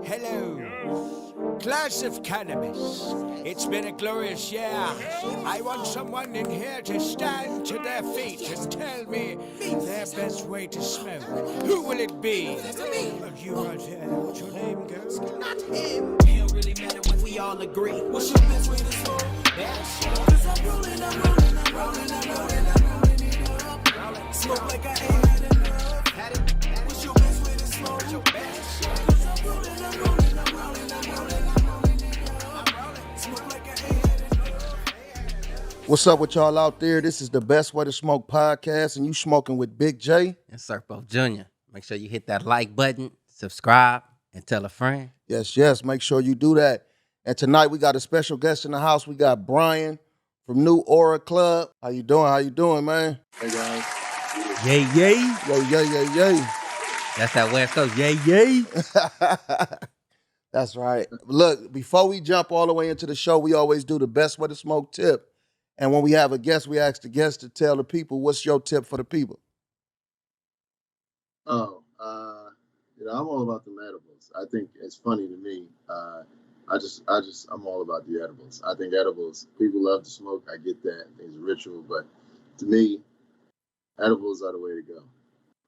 Hello. Glass of cannabis. It's been a glorious year. I want someone in here to stand to their feet and tell me their best way to smoke. Who will it be? You right here. What's your name, girl? Not him. It don't really matter when we all agree. What's your best way to smoke? Cause I'm rolling it up. Smoke like I ain't had enough. What's your best way to smoke? Cause I'm rolling it up. Smoke like I ain't had enough. What's up with y'all out there? This is the Best Way to Smoke podcast, and you smoking with Big J. And Serpo Jr. Make sure you hit that like button, subscribe, and tell a friend. Yes, make sure you do that. And tonight we got a special guest in the house. We got Brian from Newaura.Club. How you doing, man? Hey guys. Yay, yay. Yay. That's that West Coast. Yay, yay. That's right. Look, before we jump all the way into the show, we always do the Best Way to Smoke tip. And when we have a guest, we ask the guest to tell the people, what's your tip for the people? I'm all about the edibles. I think it's funny to me. I'm all about the edibles. I think edibles, people love to smoke. I get that. It's a ritual, but to me, edibles are the way to go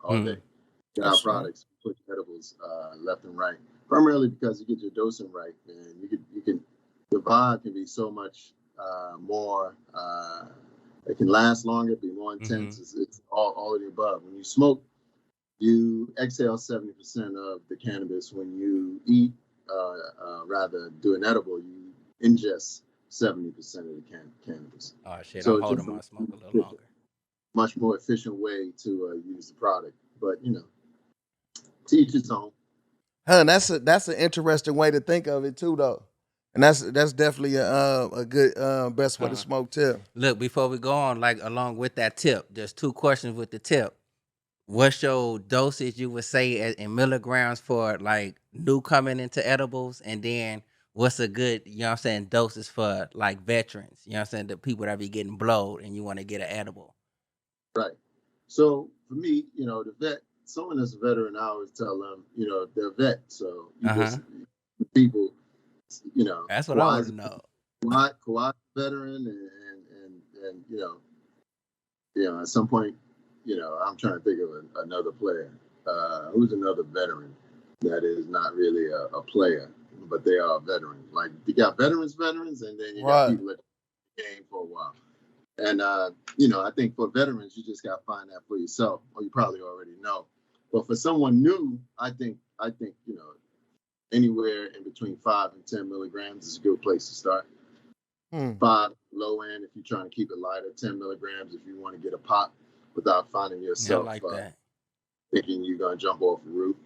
all day. In our products, push edibles left and right, primarily because you get your dosing right, and you can the vibe can be so much more. It can last longer, be more intense. It's all of the above. When you smoke, you exhale 70% of the cannabis. When you eat, rather do an edible, you ingest 70% of the cannabis. Oh, shit, So I'm holding my smoke a little longer. Much more efficient way to use the product. But, to each his own. That's an interesting way to think of it too, though. And that's definitely a good best way to smoke tip. Look, before we go on, like along with that tip, there's two questions with the tip. What's your dosage you would say in milligrams for like new coming into edibles? And then what's a good, doses for like veterans? The people that be getting blowed and you want to get an edible. Right. So for me, the vet, someone that's a veteran, I always tell them, they're a vet. So people, That's what I want to know. Kawhi veteran and at some point, I'm trying to think of another player. Who's another veteran that is not really a player, but they are a veteran. Like you got veterans, and then you got people that game for a while. And I think for veterans, you just got to find that for yourself, or you probably already know. But for someone new, I think anywhere in between 5 and 10 milligrams is a good place to start. 5 low end if you're trying to keep it lighter, 10 milligrams if you want to get a pop without finding yourself thinking you're going to jump off the roof.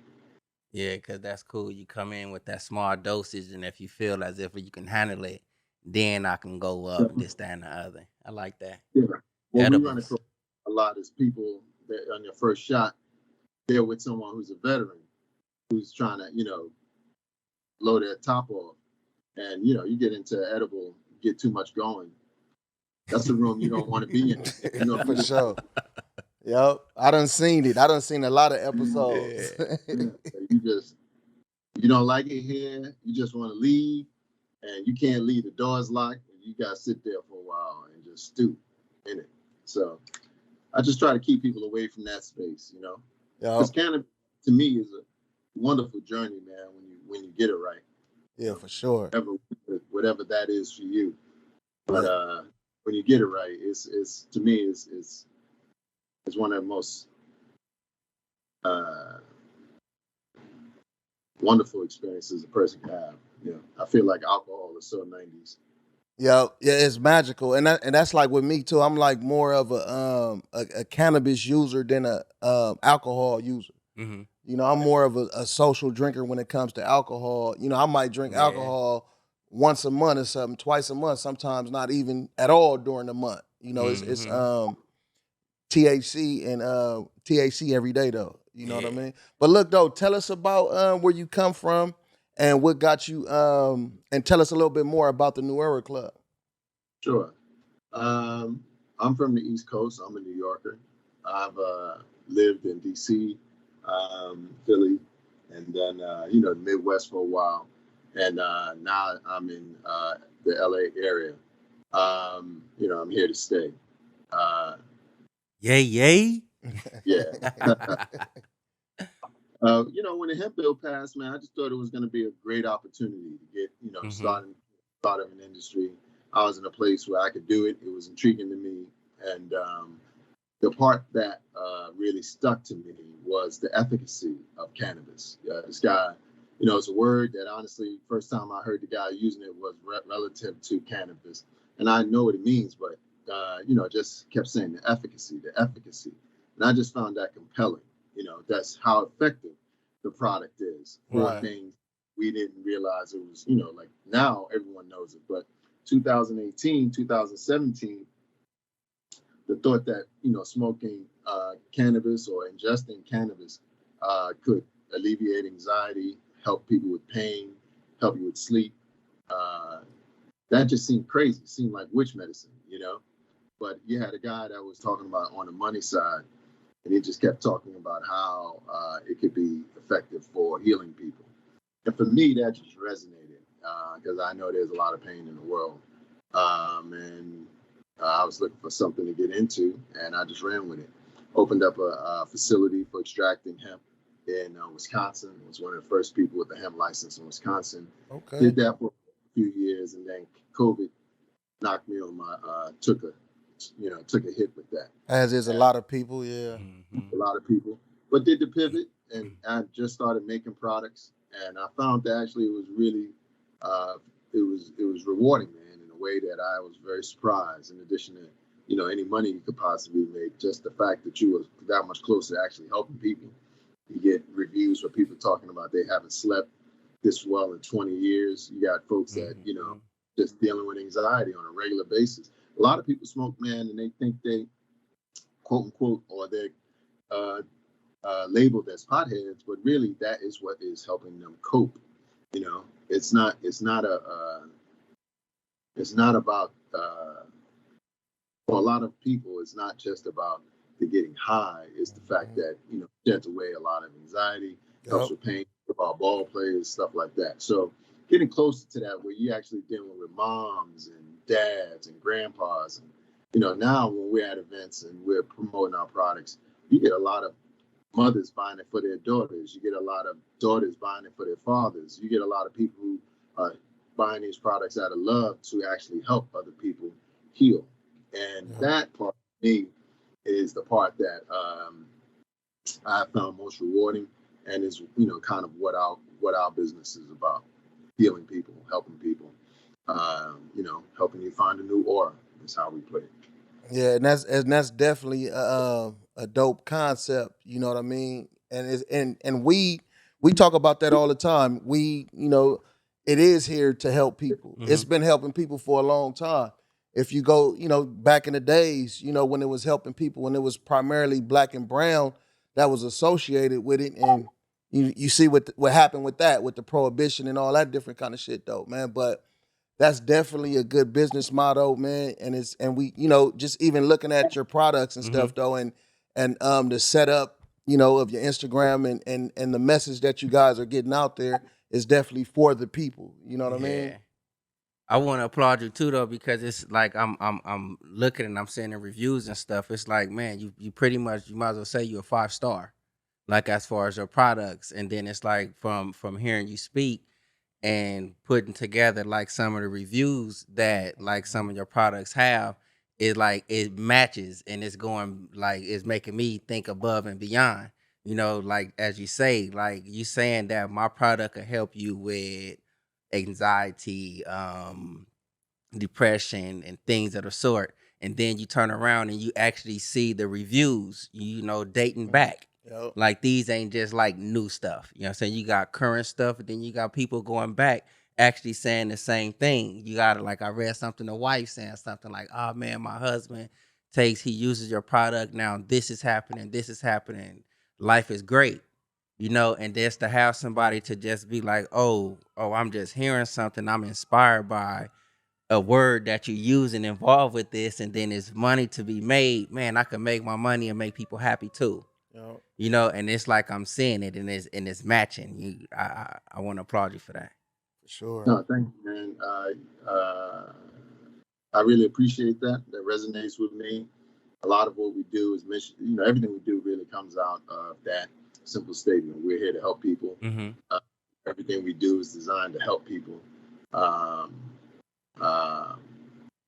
Yeah, because that's cool. You come in with that small dosage, and if you feel as if you can handle it, then I can go up this, that, and the other. I like that. Yeah. What we run across a lot is people that on their first shot, they're with someone who's a veteran who's trying to, load their top off. And, you get into edible, get too much going. That's the room you don't want to be in. For sure. Yep. I done seen it. I done seen a lot of episodes. Yeah. You don't like it here. You just want to leave. And you can't leave. The door's locked. And you got to sit there for a while and just stew in it. So I just try to keep people away from that space, Because cannabis, to me, is a wonderful journey, man, when you get it right. Yeah, for sure. Whatever that is for you. But when you get it right, it's to me, it's one of the most wonderful experiences a person can have. I feel like alcohol is so 90s. Yeah, it's magical, and that's like with me too. I'm like more of a cannabis user than a alcohol user. I'm more of a social drinker when it comes to alcohol. I might drink alcohol once a month or something, twice a month, sometimes not even at all during the month. It's THC and THC every day though. You know what I mean? But look though, tell us about where you come from and what got you and tell us a little bit more about the Newaura.Club. Sure. I'm from the East Coast. I'm a New Yorker. I've lived in DC, Philly, and then the Midwest for a while, and now I'm in the LA area. I'm here to stay. Uh, Yay. yeah. When the hemp bill passed, man, I just thought it was going to be a great opportunity to get, start of an industry. I was in a place where I could do it. It was intriguing to me, and the part that really stuck to me was the efficacy of cannabis. This guy, it's a word that honestly, first time I heard the guy using it was relative to cannabis, and I know what it means, but just kept saying the efficacy, and I just found that compelling. That's how effective the product is for Right. things we didn't realize it was. Like now everyone knows it, but 2018, 2017, the thought that smoking cannabis or ingesting cannabis could alleviate anxiety, help people with pain, help you with sleep, that just seemed crazy. It seemed like witch medicine. But you had a guy that was talking about on the money side, and he just kept talking about how it could be effective for healing people. And for me, that just resonated because I know there's a lot of pain in the world. And I was looking for something to get into, and I just ran with it. Opened up a facility for extracting hemp in Wisconsin. I was one of the first people with a hemp license in Wisconsin. Okay. Did that for a few years, and then COVID knocked me on my took a hit with that. As is a lot of people, yeah. A lot of people, but did the pivot, and I just started making products, and I found that actually it was really it was rewarding, man, in a way that I was very surprised. In addition to any money you could possibly make, just the fact that you were that much closer to actually helping people. You get reviews where people talking about they haven't slept this well in 20 years. You got folks that just dealing with anxiety on a regular basis. A lot of people smoke, man, and they think they quote unquote, or they're labeled as potheads, but really that is what is helping them cope. It's not about for a lot of people, it's not just about the getting high. It's the fact that gets away a lot of anxiety, helps with pain, about ball players, stuff like that. So getting closer to that, where you're actually dealing with moms and dads and grandpas, and now when we're at events and we're promoting our products, you get a lot of mothers buying it for their daughters. You get a lot of daughters buying it for their fathers. You get a lot of people who are buying these products out of love to actually help other people heal. And that part for me is the part that I found most rewarding, and is kind of what our business is about: healing people, helping people, helping you find a new aura. Is how we play it. Yeah, and that's definitely a dope concept. You know what I mean? And we talk about that all the time. It is here to help people. It's been helping people for a long time. If you go, back in the days, when it was helping people, when it was primarily black and brown that was associated with it, and you see what happened with that, with the prohibition and all that different kind of shit, though, man. But that's definitely a good business motto, man. And we, just even looking at your products and stuff, though, and the setup, of your Instagram and the message that you guys are getting out there is definitely for the people. You know what I mean? I want to applaud you too, though, because it's like I'm looking and I'm seeing the reviews and stuff. It's like, man, you pretty much, you might as well say you're a 5-star, like as far as your products. And then it's like from hearing you speak and putting together like some of the reviews that like some of your products have, it like it matches, and it's going like it's making me think above and beyond. Like as you say, like you saying that my product will help you with anxiety, depression, and things of the sort. And then you turn around and you actually see the reviews, dating back. Yep. Like these ain't just like new stuff. You know what I'm saying? You got current stuff, and then you got people going back actually saying the same thing. You got like I read something, the wife saying something like, oh man, my husband he uses your product now. This is happening. Life is great. And just to have somebody to just be like, oh, I'm just hearing something. I'm inspired by a word that you're using involved with this, and then there's money to be made. Man, I can make my money and make people happy too. Yeah, You know, and it's like I'm seeing it, and it's matching. I want to applaud you for that. for sure. No, thank you, man. I really appreciate that. That resonates with me. A lot of what we do is mission. You know, everything we do really comes out of that simple statement. We're here to help people. Mm-hmm. Everything we do is designed to help people. Um, uh,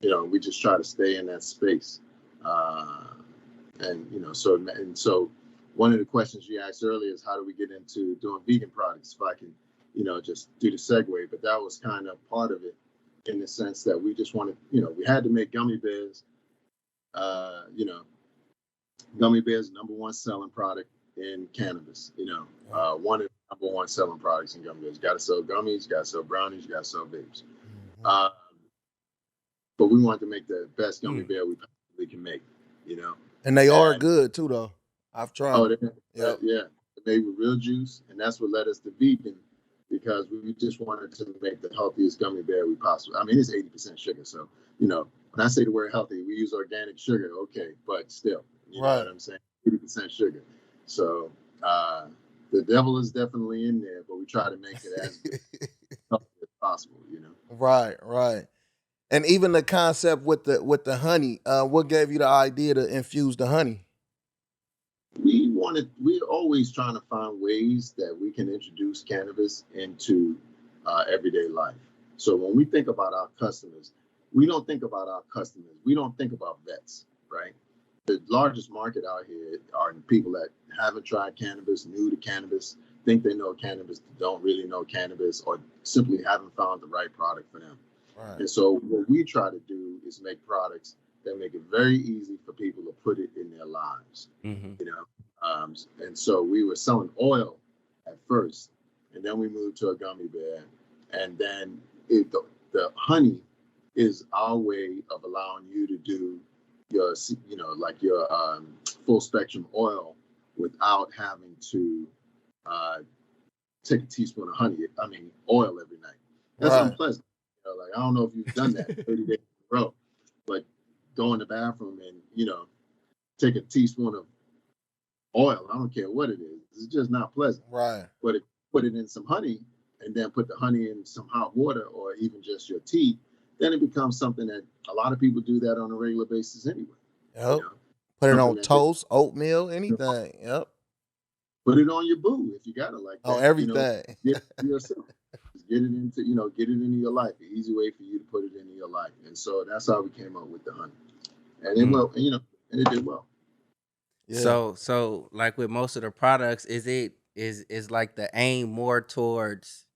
you know, we just try to stay in that space. And you know, so one of the questions you asked earlier is how do we get into doing vegan products? If I can, you know, just do the segue, but that was kind of part of it in the sense that we just wanted, you know, we had to make gummy bears. You know, gummy bears #1 selling product in cannabis. You know, one of the #1 selling products in gummy bears. You got to sell gummies, you got to sell brownies, you got to sell vapes. Mhm. But we wanted to make the best gummy bear we possibly can make. You know, And they are and good too, though. I've tried oh, them. Yep. yeah, they're made with real juice, and that's what led us to vegan because we just wanted to make the healthiest gummy bear we possibly. I mean, it's 80% sugar, so you know when I say the word healthy, we use organic sugar, okay, but still, you know Right. what I'm saying? 80% sugar. So the devil is definitely in there, but we try to make it as healthy as possible. You know. Right, right. And even the concept with the honey, what gave you the idea to infuse the honey? We're always trying to find ways that we can introduce cannabis into everyday life. So when we think about our customers, we don't think about our customers. We don't think about vets, right? The largest market out here are people that haven't tried cannabis, new to cannabis, think they know cannabis, don't really know cannabis, or simply haven't found the right product for them. Right. And so what we try to do is make products that make it very easy for people to put it in their lives. Mm-hmm. You know, and so we were selling oil at first, and then we moved to a gummy bear, and then the honey is our way of allowing you to do your, you know, like your full spectrum oil without having to take a teaspoon of oil every night. That's Right. unpleasant. You know, like I don't know if you've done that 30 days in a row, but go in the bathroom and, you know, take a teaspoon of oil. I don't care what it is. It's just not pleasant. Right. But if you put it in some honey and then put the honey in some hot water or even just your tea, then it becomes something that a lot of people do that on a regular basis anyway. Yep. You know, Put it something on that toast, oatmeal, anything. Yep. put it on your boo if you got it like On that. You know, everything. get it to yourself. Just get it into, you know, get it into your life. The easy way for you to put it into your life. And so that's how we came up with the honey. And it well, you know, and it did well. Yeah. So like with most of the products, is like the aim more towards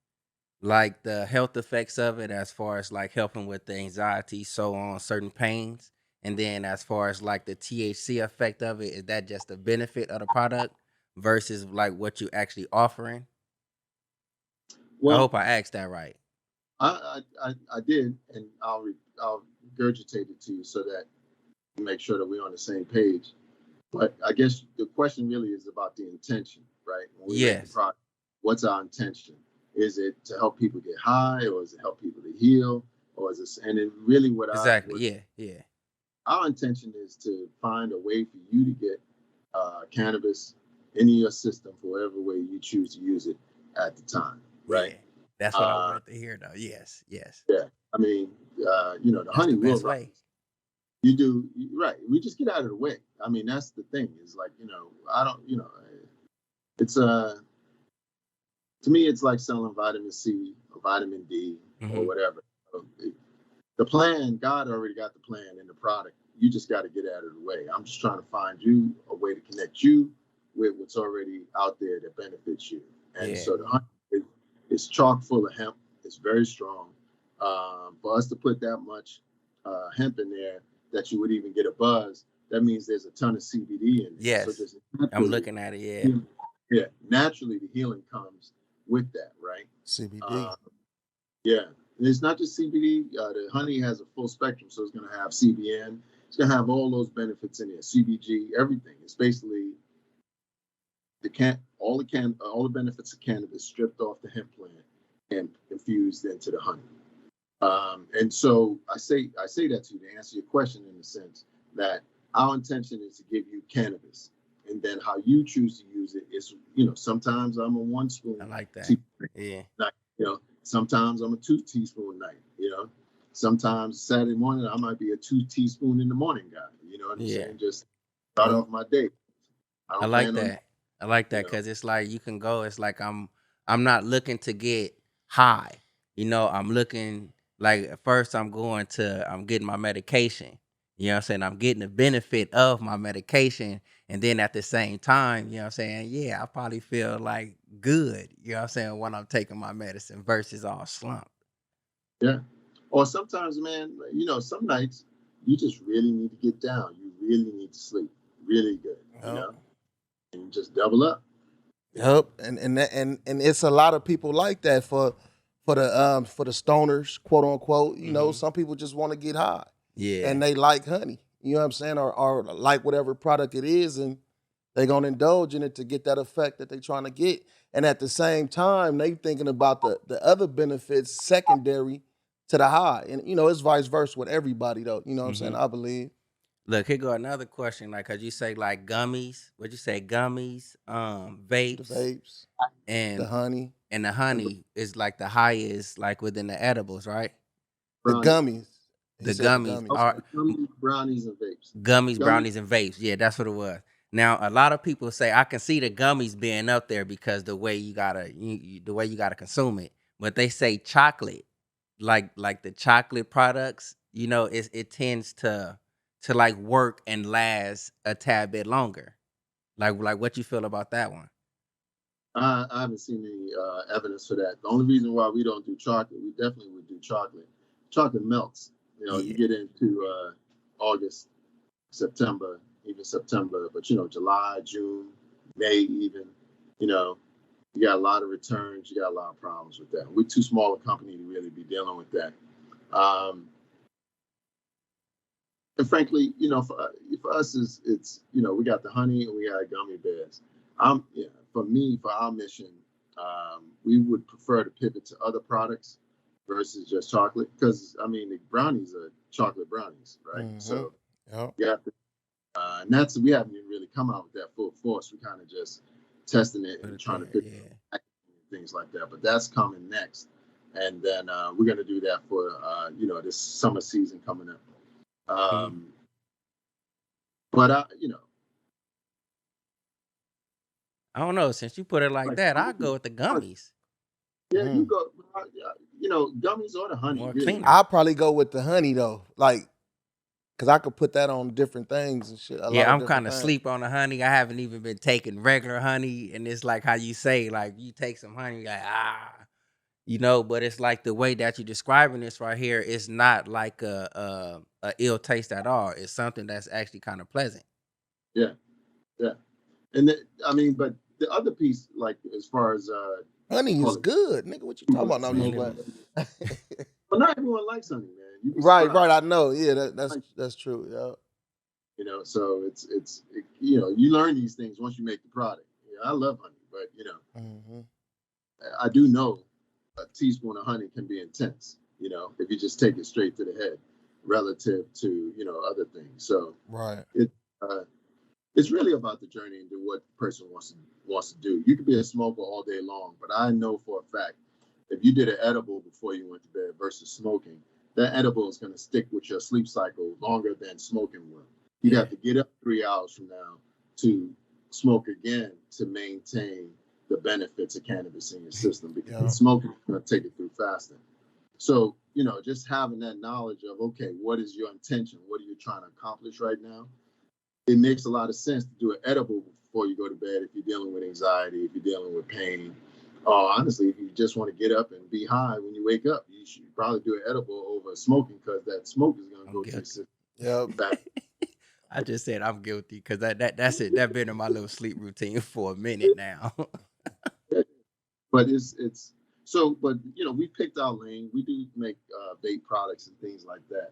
like the health effects of it as far as like helping with the anxiety, so on certain pains, and then as far as like the THC effect of it, is that just the benefit of the product versus like what you actually offering? I Well, hope I asked that right. I did, and I'll regurgitate it to you so that you make sure that we're on the same page. But I guess the question really is about the intention, right? When we make the Yes, product, what's our intention? Is it to help people get high, or is it help people to heal, or is it? And it really exactly. what Yeah. our intention is to find a way for you to get cannabis into your system for whatever way you choose to use it at the time, right? Yeah. That's what I Uh, wanted to hear though. Yes. yeah, I mean, you know, the That's honey the will best rise. way. You do right. We just get out of the way. I mean, that's the thing. Is like, you know, I don't, you know, it's to me, it's like selling vitamin C or vitamin D or Hmm. whatever. The plan, God already got the plan in the product. You just got to get out of the way. I'm just trying to find you a way to connect you with what's already out there that benefits you. And Yeah. so the honey is chock full of hemp. It's very strong. For us to put that much hemp in there that you would even get a buzz, that means there's a ton of CBD in there. So Yes. just I'm naturally, looking at it. Yeah. yeah, naturally the healing comes with that, right? CBD. Uh, yeah, and it's not just CBD. The honey has a full spectrum, so it's going to have CBN. It's going to have all those benefits in there. CBG, everything. It's basically all the benefits of cannabis stripped off the hemp plant and infused into the honey. And so I say that to you to answer your question in the sense that our intention is to give you cannabis and then how you choose to use it is, sometimes I'm a 1 spoon. I like that. Yeah. Night, sometimes I'm a 2 teaspoon night. Sometimes Saturday morning I might be a 2 teaspoon in the morning guy. You know what I'm saying? Just start off my day. I like that. I like that because it's like you can go. It's like I'm not looking to get high. I'm looking like at first I'm getting my medication. You know what I'm saying? I'm getting the benefit of my medication. And then at the same time, you know what I'm saying? Yeah, I probably feel like good, you know what I'm saying, when I'm taking my medicine versus all slumped. Yeah. Or sometimes, man, some nights you just really need to get down. You really need to sleep really good, and just double up. Yep, and it's a lot of people like that for the stoners, quote unquote. Some people just want to get high, and they like honey. You know what I'm saying, or like whatever product it is, and they gonna indulge in it to get that effect that they trying to get. And at the same time, they thinking about the other benefits secondary to the high, and it's vice versa with everybody though. You know what I'm saying? I believe. Look, here go another question. Like, cause you say like gummies. What'd you say? Gummies, The vapes, vapes, and the honey, and the honey is like the highest, like within the edibles, right? the Brownies. gummies. He The said the gummies gummies. are Gummies, brownies, and vapes. gummies, brownies, and vapes. Yeah, that's what it was. Now, a lot of people say I can see the gummies being up there because the way you gotta consume it. But they say chocolate, like the chocolate products, it tends to like work and last a tad bit longer. Like what you feel about that one? I haven't seen any evidence for that. The only reason why we don't do chocolate, we definitely would do chocolate. Chocolate melts. You get into August, September, even September, but July, June, May, even, you got a lot of returns. You got a lot of problems with that. We're too small a company to really be dealing with that. And frankly, for us, it's we got the honey and we got gummy bears. For our mission, we would prefer to pivot to other products versus just chocolate, because the brownies are chocolate brownies, right? Mm-hmm. So yeah, and we haven't even really come out with that full force. We kind of just testing it and trying to figure out things like that. But that's coming next, and then we're gonna do that for this summer season coming up. But I don't know. Since you put it like that, I'll go with the gummies. Yeah, you go. Gummies or the honey. More really. cleaner. I'll probably go with the honey though, like, cause I could put that on different things and shit. Yeah, I'm kind of sleep on the honey. I haven't even been taking regular honey, and it's like how you say, like you take some honey, you're like but it's like the way that you're describing this right here. It's not like a ill taste at all. It's something that's actually kind of pleasant. Yeah, and but the other piece, like as far as honey is good, nigga. What you talking about? No, I'm just but not everyone likes honey, man. Right. I know. Yeah, that's true. Yeah. So it's you learn these things once you make the product. I love honey, but I do know a teaspoon of honey can be intense. If you just take it straight to the head, relative to other things. So right. It's really about the journey and what the person wants to do. You could be a smoker all day long, but I know for a fact if you did an edible before you went to bed versus smoking, that edible is going to stick with your sleep cycle longer than smoking will. You'd have to get up 3 hours from now to smoke again to maintain the benefits of cannabis in your system, because smoking is going to take it through faster. So, just having that knowledge of, okay, what is your intention? What are you trying to accomplish right now? It makes a lot of sense to do an edible before you go to bed if you're dealing with anxiety, if you're dealing with pain. Honestly, if you just want to get up and be high when you wake up, you should probably do an edible over smoking, because that smoke is going to go to your system. Yep. I just said I'm guilty because that's it. That's been in my little sleep routine for a minute now. But it's so. But we picked our lane. We do make vape products and things like that.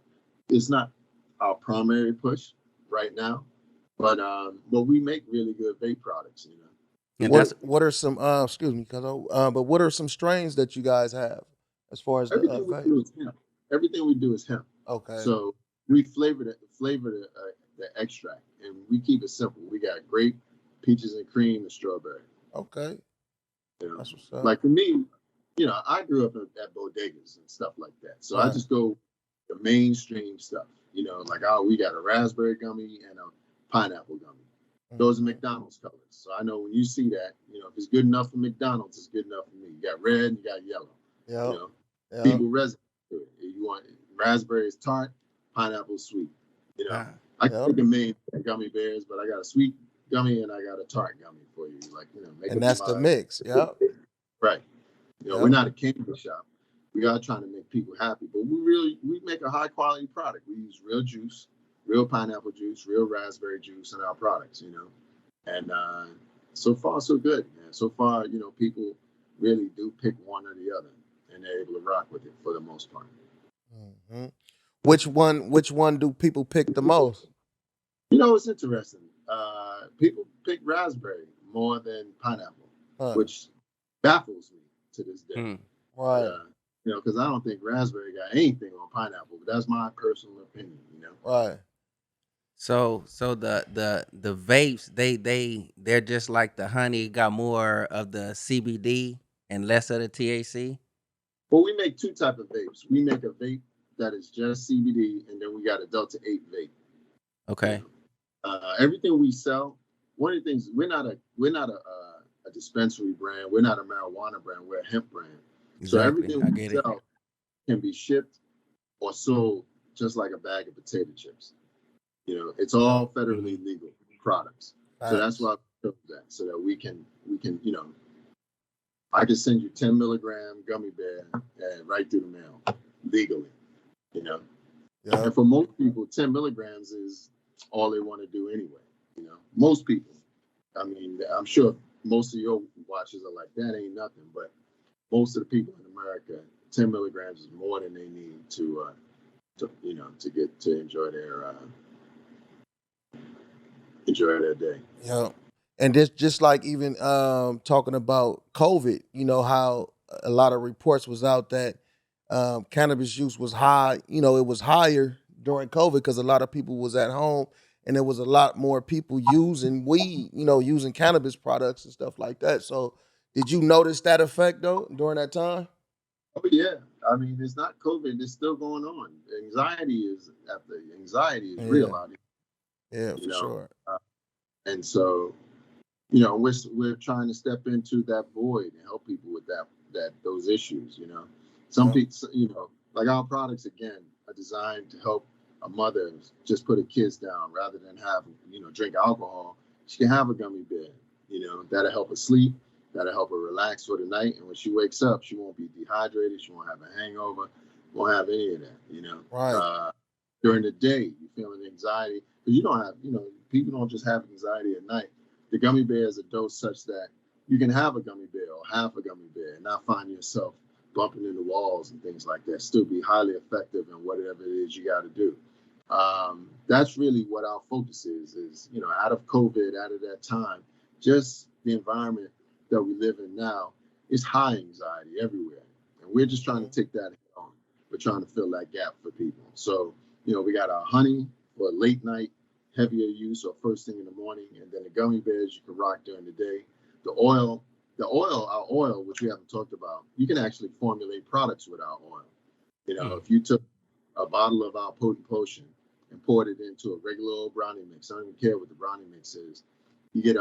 It's not our primary push right now. But we make really good vape products, And what are some excuse me, but what are some strains that you guys have as far as everything the we vape? do is hemp. Everything we do is hemp. Okay. So we flavor the extract, and we keep it simple. We got grape, peaches and cream, and strawberry. Okay, You know, that's what's up. like for me, I grew up at bodegas and stuff like that. So I Right. just go the mainstream stuff. Like we got a raspberry gummy and a pineapple gummy. Those are McDonald's colors. So I know when you see that, if it's good enough for McDonald's, it's good enough for me. You got red and you got yellow. Yeah. People resonate to it. You want raspberry is tart, pineapple sweet. I can make a main gummy bears, but I got a sweet gummy and I got a tart gummy for you. Make And up that's your the mind. mix. Yeah. Right. Yep. We're not a candy shop. We are trying to make people happy, but we make a high quality product. We use real juice, real pineapple juice, real raspberry juice in our products, and so far so good, man. So far, people really do pick one or the other, and they're able to rock with it for the most part. Mm-hmm. Which one do people pick the most? It's interesting. People pick raspberry more than pineapple, which baffles me to this day. Right. Because I don't think raspberry got anything on pineapple, but that's my personal opinion. Right. So the vapes, they're just like the honey, got more of the CBD and less of the THC. Well, we make two type of vapes. We make a vape that is just CBD, and then we got a Delta 8 vape. Okay. Everything we sell, one of the things we're not a dispensary brand. We're not a marijuana brand. We're a hemp brand. Exactly. So everything I we get it. sell can be shipped or sold just like a bag of potato chips. It's all federally legal products. So that's why we chose that, so that we can, I can send you 10 milligram gummy bear right through the mail legally, Yeah. And for most people, 10 milligrams is all they want to do anyway. Most people. I mean, I'm sure most of your watches are like that ain't nothing, but most of the people in America, 10 milligrams is more than they need to get to enjoy their day. Yeah. And this just like even talking about COVID, how a lot of reports was out that cannabis use was high, it was higher during COVID because a lot of people was at home and there was a lot more people using weed, using cannabis products and stuff like that. So did you notice that effect though during that time? Oh yeah. I mean, it's not COVID, it's still going on. Anxiety is real out here. Yeah, for sure. And so, we're trying to step into that void and help people with those issues. Some people, like our products again are designed to help a mother just put her kids down rather than have drink alcohol. She can have a gummy bear. That'll help her sleep. That'll help her relax for the night. And when she wakes up, she won't be dehydrated. She won't have a hangover. Won't have any of that. Right. During the day, you're feeling anxiety because you don't have, people don't just have anxiety at night. The gummy bear is a dose such that you can have a gummy bear or half a gummy bear and not find yourself bumping into walls and things like that. Still be highly effective in whatever it is you got to do. That's really what our focus is, out of COVID, out of that time, just the environment that we live in now is high anxiety everywhere. And we're just trying to take that head on. We're trying to fill that gap for people. So, we got our honey for late night, heavier use or first thing in the morning, and then the gummy bears you can rock during the day. Our oil, which we haven't talked about, you can actually formulate products with our oil. If you took a bottle of our potent potion and poured it into a regular old brownie mix, I don't even care what the brownie mix is, you get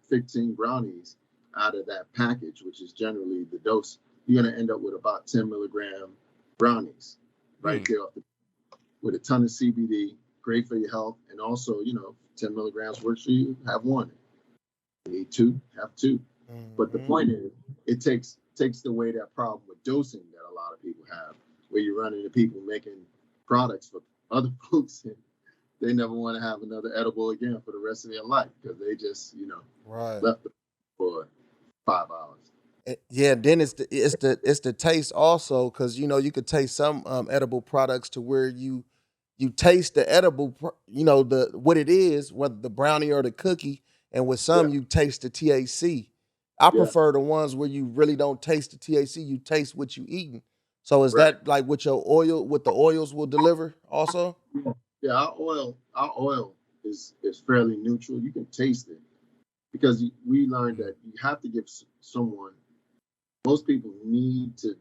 15 brownies out of that package, which is generally the dose. You're going to end up with about 10 milligram brownies right there with a ton of CBD, great for your health. And also, 10 milligrams works for you, have one. You need two, have two. But the point is, it takes away that problem with dosing that a lot of people have, where you run into people making products for other folks and they never want to have another edible again for the rest of their life because they just, left it for 5 hours. Yeah, then it's the taste also because you could taste some edible products to where you taste the edible, the what it is, whether the brownie or the cookie, and with some you taste the THC. I prefer the ones where you really don't taste the THC, you taste what you eating. So is that like what your oil, what the oils will deliver also? Yeah, our oil is fairly neutral. You can taste it because we learned that you have to give someone. Most people need to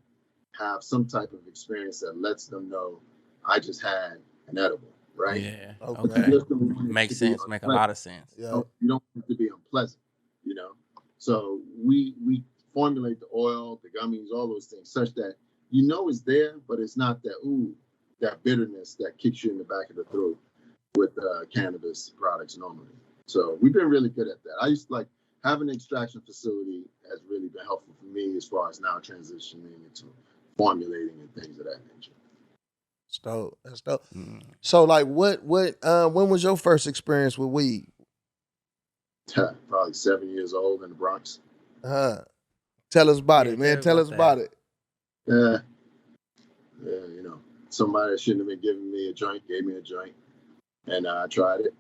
have some type of experience that lets them know I just had an edible, right? Yeah. Okay. But you Okay. just don't want it Makes to be sense. Make a unpleasant. lot of sense. Yeah. You don't want it to be unpleasant, you know. So we formulate the oil, the gummies, all those things, such that you know it's there, but it's not that bitterness that kicks you in the back of the throat with cannabis products normally. So we've been really good at that. I used to like having an extraction facility has really been helpful for me as far as now transitioning into formulating and things of that nature. That's dope. That's dope. Mm. So like what when was your first experience with weed? Probably 7 years old in the Bronx. Tell us about Yeah, it, man. tell Tell me us about about it. Yeah, you know, somebody that shouldn't have been giving me a joint gave me a joint, and I tried it.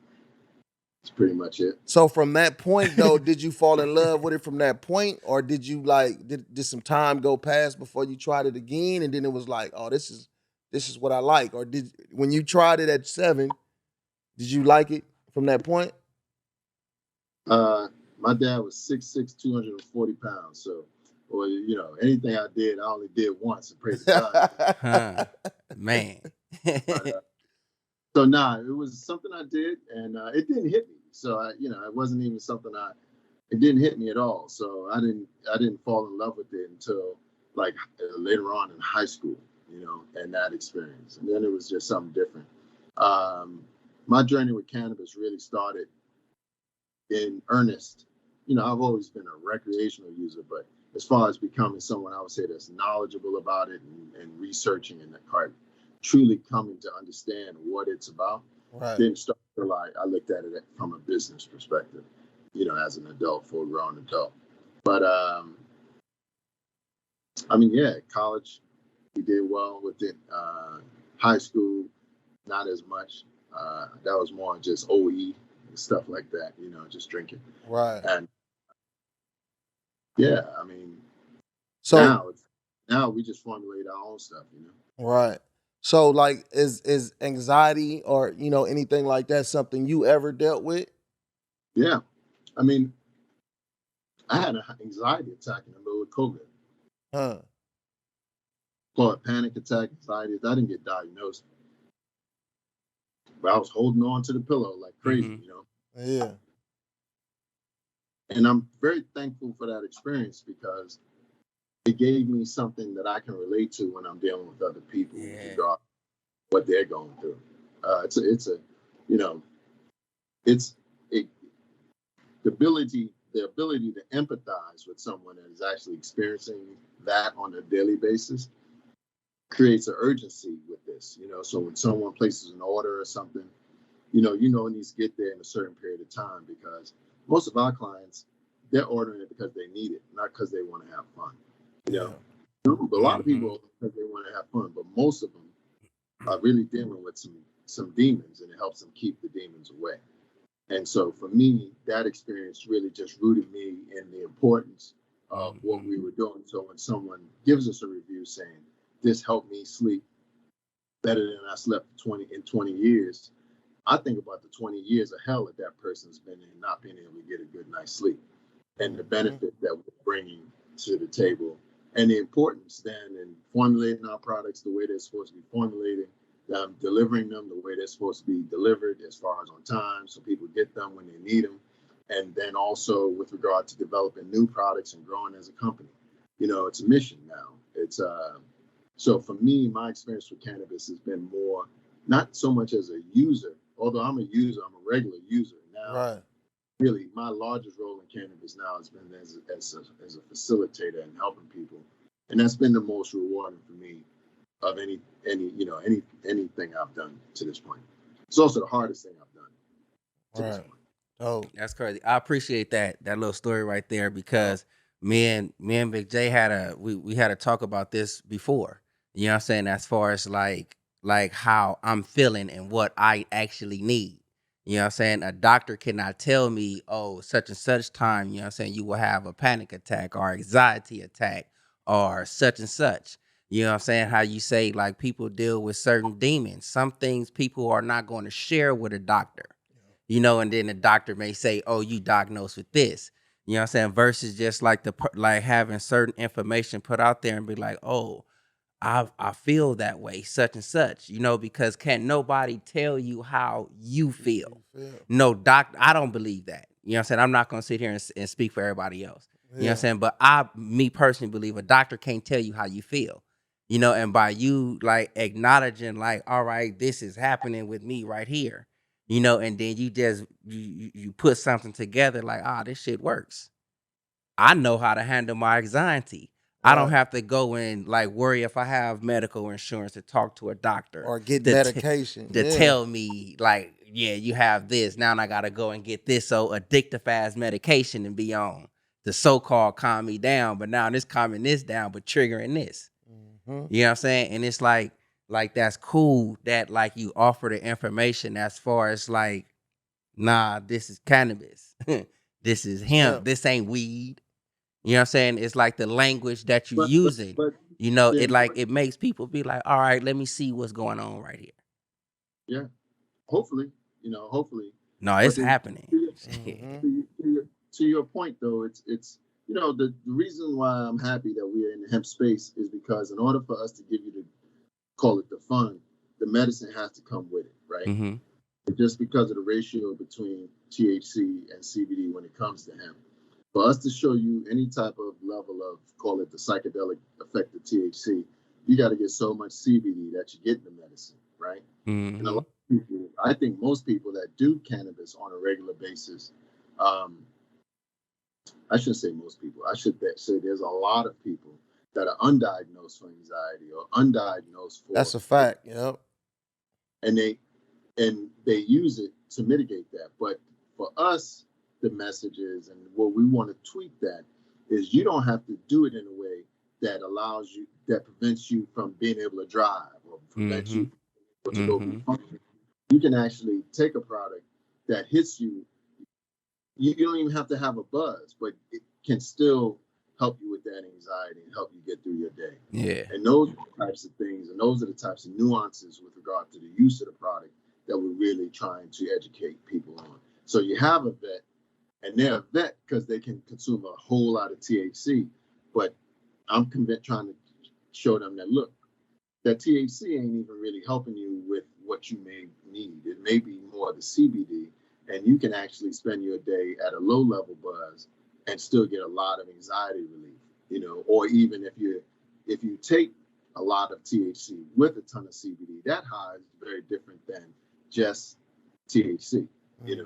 That's pretty much it. So from that point though, did you fall in love with it from that point? Or did you like did some time go past before you tried it again and then it was like, oh, this is what I like? Or did when you tried it at 7, did you like it from that point? My dad was 6'6", 240 pounds. So, or you know, anything I did, I only did once, and praise God. Huh. Man. But, so it was something I did, and it didn't hit me. So it wasn't even something it didn't hit me at all. So I didn't fall in love with it until like later on in high school, and that experience. And then it was just something different. My journey with cannabis really started in earnest. I've always been a recreational user, but as far as becoming someone I would say that's knowledgeable about it and researching and truly coming to understand what it's about, Right. didn't start until I looked at it from a business perspective, as an adult, full grown adult. But college, we did well with it. High school, not as much. That was more just OE and stuff like that, just drinking. Right. And So now we just formulate our own stuff, right. So like is anxiety or anything like that something you ever dealt with? Yeah. I had an anxiety attack in the middle of COVID. Called a panic attack, anxiety. I didn't get diagnosed. But I was holding on to the pillow like crazy, Yeah. And I'm very thankful for that experience because it gave me something that I can relate to when I'm dealing with other people regarding what they're going through. The ability to empathize with someone that is actually experiencing that on a daily basis creates an urgency with this. So when someone places an order or something, it needs to get there in a certain period of time because most of our clients, they're ordering it because they need it, not because they want to have fun. A lot of people because they want to have fun, but most of them are really dealing with some demons, and it helps them keep the demons away. And so for me, that experience really just rooted me in the importance of what we were doing. So when someone gives us a review saying this helped me sleep better than I slept in 20 years, I think about the 20 years of hell that that person's been in, not being able to get a good night's sleep, and the benefit that we're bringing to the table, and the importance then in formulating our products the way they're supposed to be formulated, delivering them the way they're supposed to be delivered as far as on time, so people get them when they need them, and then also with regard to developing new products and growing as a company. It's a mission now. It's so for me, my experience with cannabis has been more not so much as a user, although I'm a user, I'm a regular user now. Right. Really, my largest role in cannabis now has been as a facilitator and helping people, and that's been the most rewarding for me of anything I've done to this point. It's also the hardest thing I've done to this point. Oh, That's crazy. I appreciate that little story right there because me and Big J we had to talk about this before. You know what I'm saying? As far as like how I'm feeling and what I actually need. You know what I'm saying? A doctor cannot tell me, oh, such and such time, you know what I'm saying, you will have a panic attack or anxiety attack or such and such. You know what I'm saying? How you say like people deal with certain demons. Some things people are not going to share with a doctor. and then the doctor may say, oh, you diagnosed with this. You know what I'm saying? Versus just like like having certain information put out there and be like, oh, I feel that way, such and such, because can't nobody tell you how you feel. No doc, I don't believe that. You know what I'm saying? I'm not gonna sit here and speak for everybody else. You know what I'm saying? But me personally believe a doctor can't tell you how you feel. And by you like acknowledging like, all right, this is happening with me right here, and then you just you put something together like, this shit works. I know how to handle my anxiety. I don't have to go and like worry if I have medical insurance to talk to a doctor or get to medication to tell me like, yeah, you have this. Now I gotta go and get this addictive ass medication and be on the so-called calm me down. But now this calming this down, but triggering this. You know what I'm saying? And it's like that's cool that like you offer the information as far as like, nah, this is cannabis. This is hemp. This ain't weed. You know what I'm saying? It's like the language that you're using. But It makes people be like, all right, let me see what's going on right here. Yeah, hopefully, hopefully. No, it's happening. To your point, though, it's the reason why I'm happy that we're in the hemp space is because in order for us to give you call it the fun, the medicine has to come with it, right? Mm-hmm. Just because of the ratio between THC and CBD when it comes to hemp. For us to show you any type of level of, call it the psychedelic effect of THC, you got to get so much CBD that you get in the medicine, right? Mm-hmm. And a lot of people, I think most people that do cannabis on a regular basis, I shouldn't say most people, I should say there's a lot of people that are undiagnosed for anxiety or undiagnosed for. That's a fact, yep. And they use it to mitigate that. But for us, the message is, and what we want to tweak that is you don't have to do it in a way that that prevents you from being able to drive or prevents you to go be functional. You can actually take a product that hits you. You don't even have to have a buzz, but it can still help you with that anxiety and help you get through your day. Yeah. And those are the types of things, and those are the types of nuances with regard to the use of the product that we're really trying to educate people on. So you have a vet, and they're a vet because they can consume a whole lot of THC, but I'm trying to show them that, look, that THC ain't even really helping you with what you may need. It may be more the CBD, and you can actually spend your day at a low level buzz and still get a lot of anxiety relief, or even if you take a lot of THC with a ton of CBD, that high is very different than just THC,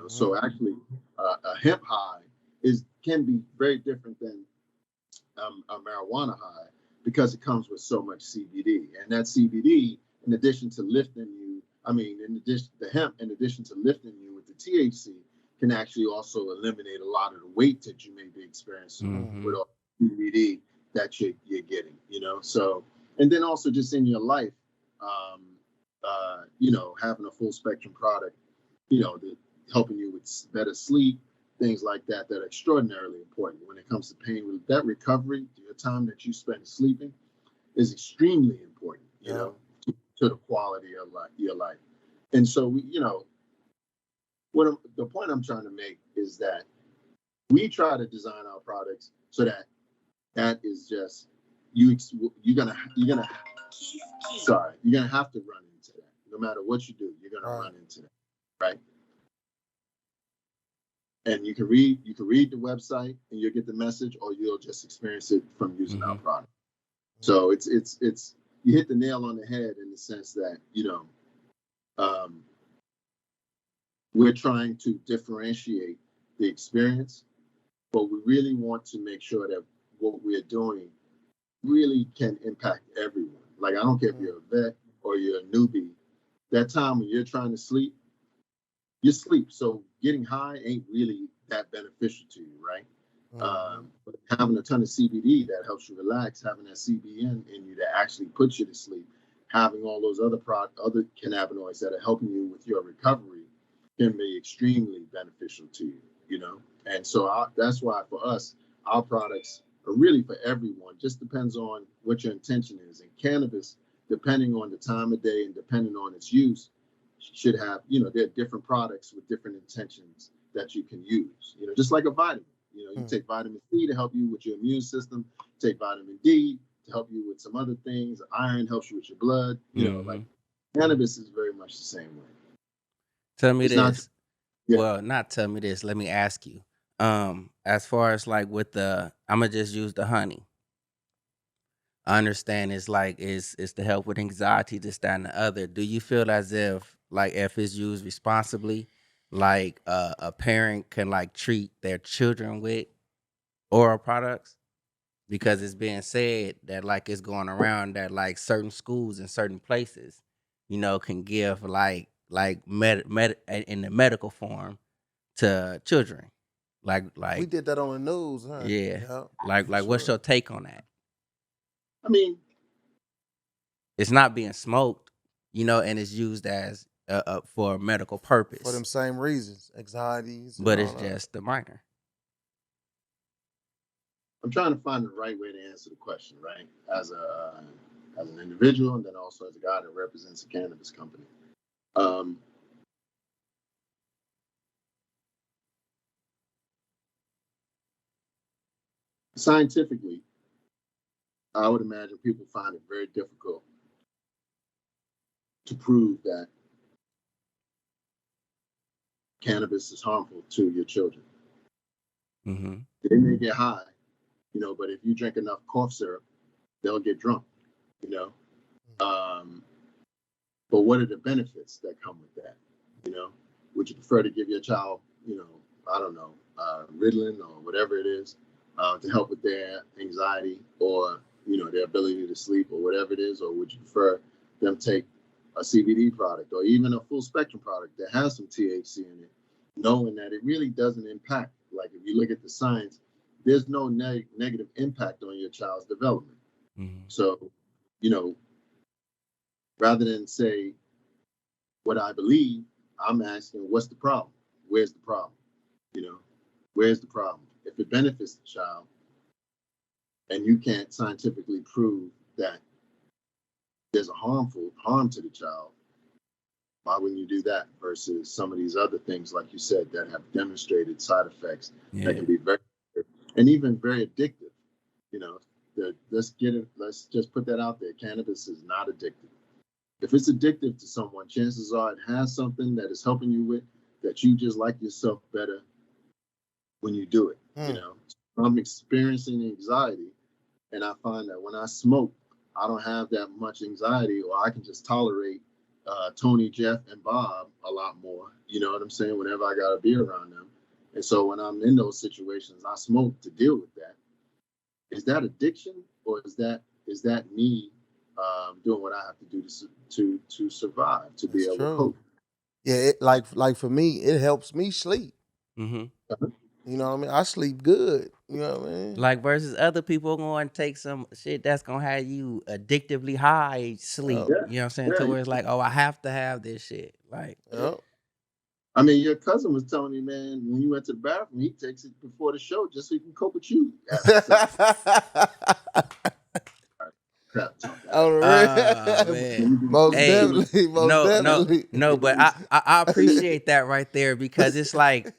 So actually, a hemp high can be very different than a marijuana high because it comes with so much CBD, and that CBD, in addition to lifting you, the hemp, in addition to lifting you with the THC, can actually also eliminate a lot of the weight that you may be experiencing with all the CBD that you're getting, So, and then also just in your life, having a full spectrum product, helping you with better sleep, things like that are extraordinarily important when it comes to pain. That recovery, your time that you spend sleeping, is extremely important, to the quality of your life. And so, the point I'm trying to make is that we try to design our products so that is just you're gonna have to run into that. No matter what you do, you're gonna run into that, right? And you can read the website and you'll get the message, or you'll just experience it from using our product. So it's you hit the nail on the head in the sense that we're trying to differentiate the experience, but we really want to make sure that what we're doing really can impact everyone. Like, I don't care if you're a vet or you're a newbie, that time when you're trying to sleep, you sleep. So getting high ain't really that beneficial to you, right? But having a ton of CBD that helps you relax, having that CBN in you that actually puts you to sleep, having all those other cannabinoids that are helping you with your recovery can be extremely beneficial to you, And so that's why for us, our products are really for everyone. Just depends on what your intention is. And cannabis, depending on the time of day and depending on its use, should have, there are different products with different intentions that you can use, just like a vitamin. You take vitamin C to help you with your immune system, take vitamin D to help you with some other things. Iron helps you with your blood, like cannabis is very much the same way. Tell me It's this. Yeah. Well, not tell me this. Let me ask you. As far as like with I'm gonna just use the honey. I understand it's like it's to help with anxiety, this, that, and the other. Do you feel as if it's used responsibly, like a parent can like treat their children with oral products? Because it's being said that like it's going around that like certain schools and certain places, can give like in the medical form to children. Like We did that on the news, huh? yeah. Yeah, Like for what's sure. your take on that? I mean, It's not being smoked, and it's used as for a medical purpose. For them same reasons, anxieties. But and it's all that. just the minor. I'm trying to find the right way to answer the question, right? As an individual, and then also as a guy that represents a cannabis company. Scientifically, I would imagine people find it very difficult to prove that cannabis is harmful to your children. Mm-hmm. They may get high, but if you drink enough cough syrup, they'll get drunk, But what are the benefits that come with that? Would you prefer to give your child, I don't know, Ritalin or whatever it is, to help with their anxiety or, their ability to sleep or whatever it is? Or would you prefer them take a CBD product or even a full spectrum product that has some THC in it, knowing that it really doesn't impact? Like if you look at the science, there's no negative impact on your child's development. Mm-hmm. So, rather than say what I believe, I'm asking, what's the problem? Where's the problem? Where's the problem? If it benefits the child and you can't scientifically prove that there's a harm to the child, why wouldn't you do that versus some of these other things, like you said, that have demonstrated side effects that can be very, and even very addictive? Let's just put that out there. Cannabis is not addictive. If it's addictive to someone, chances are it has something that is helping you with that you just like yourself better when you do it. I'm experiencing anxiety, and I find that when I smoke, I don't have that much anxiety, or I can just tolerate Tony, Jeff, and Bob a lot more. You know what I'm saying? Whenever I got to be around them. And so when I'm in those situations, I smoke to deal with that. Is that addiction, or is that me doing what I have to do to survive, to be able to cope? Yeah, like for me, it helps me sleep. Mm-hmm. You know what I mean? I sleep good. You know what I mean? Like versus other people going to take some shit that's gonna have you addictively high sleep. Yeah. You know what I'm saying? Yeah. To where it's like, oh, I have to have this shit. Like, Yep. I mean, your cousin was telling me, man, when you went to the bathroom, he takes it before the show just so he can cope with you. Crap talk. On the man. Most Hey, definitely. Most definitely. No, but I appreciate that right there because it's like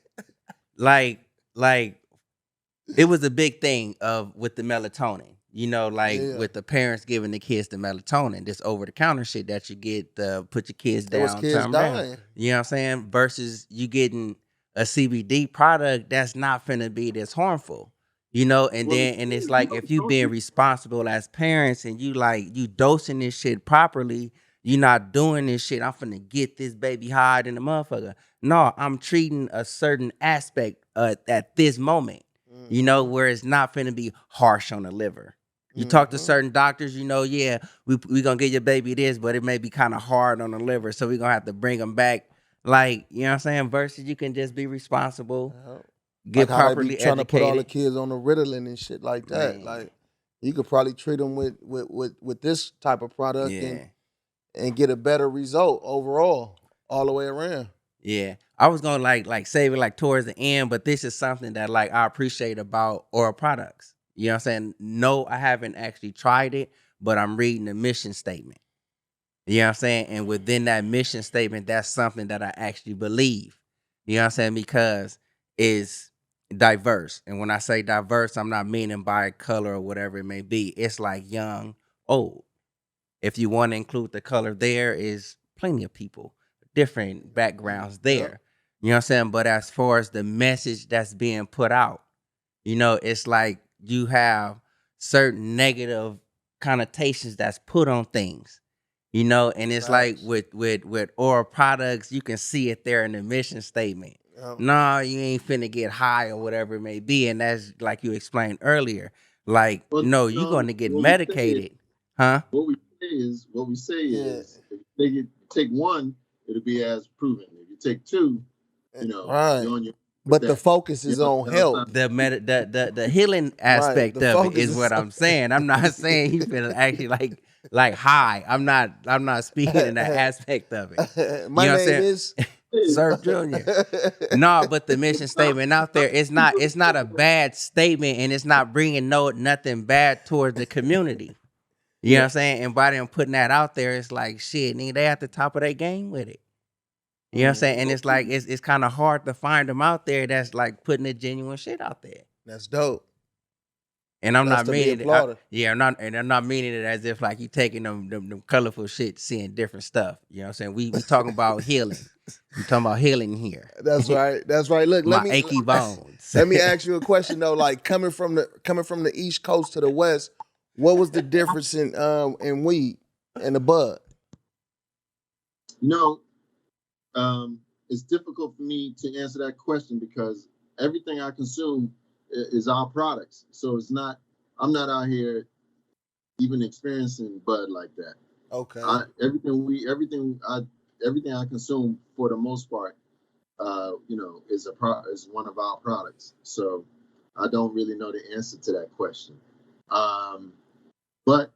it was a big thing with the melatonin. With the parents giving the kids the melatonin, this over the counter shit that you get to put your kids There was down, kids turn 'em down. dying. You know what I'm saying? Versus you getting a CBD product that's not finna be this harmful. And it's like if you being responsible as parents and you dosing this shit properly, you not doing this shit, I'm finna get this baby high in the motherfucker. No, I'm treating a certain aspect at this moment, where it's not finna be harsh on the liver. You talk to certain doctors, we gonna get your baby this, but it may be kind of hard on the liver, so we gonna have to bring them back. Like, you know what I'm saying? Versus you can just be responsible, get Like how they properly be trying to put all the educated. kids on the Ritalin and shit like that. Man. Like you could probably treat them with this type of product and get a better result overall, all the way around. Yeah. I was gonna like save it like towards the end, but this is something that like I appreciate about oral products. You know what I'm saying? No, I haven't actually tried it, but I'm reading the mission statement. You know what I'm saying? And within that mission statement, that's something that I actually believe. You know what I'm saying? Because it's diverse. And when I say diverse, I'm not meaning by color or whatever it may be. It's like young, old. If you want to include the color, there is plenty of people, different backgrounds there. You know what I'm saying? But as far as the message that's being put out, it's like you have certain negative connotations that's put on things. And it's like with oral products, you can see it there in the mission statement. No, you ain't finna get high or whatever it may be. And that's like you explained earlier. Like, Well, no, you're going to get medicated. Huh? What we say is, if you take one, it'll be as proven. If you take two, you're on your. But the focus is on health. The healing aspect of it is what I'm saying. I'm not saying you finna actually like high. I'm not speaking in that aspect of it. My name is Sir Junior. No, but the mission statement out there, it's not a bad statement, and it's not bringing nothing bad towards the community. You know what I'm saying? And by them putting that out there, it's like, shit, nigga, they at the top of their game with it. You know what I'm saying? And it's like, it's kind of hard to find them out there that's like putting the genuine shit out there. That's dope. And I'm not meaning it. I'm not meaning it as if like you taking them colorful shit, seeing different stuff. You know what I'm saying? We talking about healing. We talking about healing here. That's right. That's right. Look, my achy bones. Let me ask you a question though. Like coming from the East Coast to the West, what was the difference in weed and the bud? It's difficult for me to answer that question because everything I consume is our products. So I'm not out here even experiencing bud like that. Okay. Everything I consume for the most part, is one of our products. So I don't really know the answer to that question. But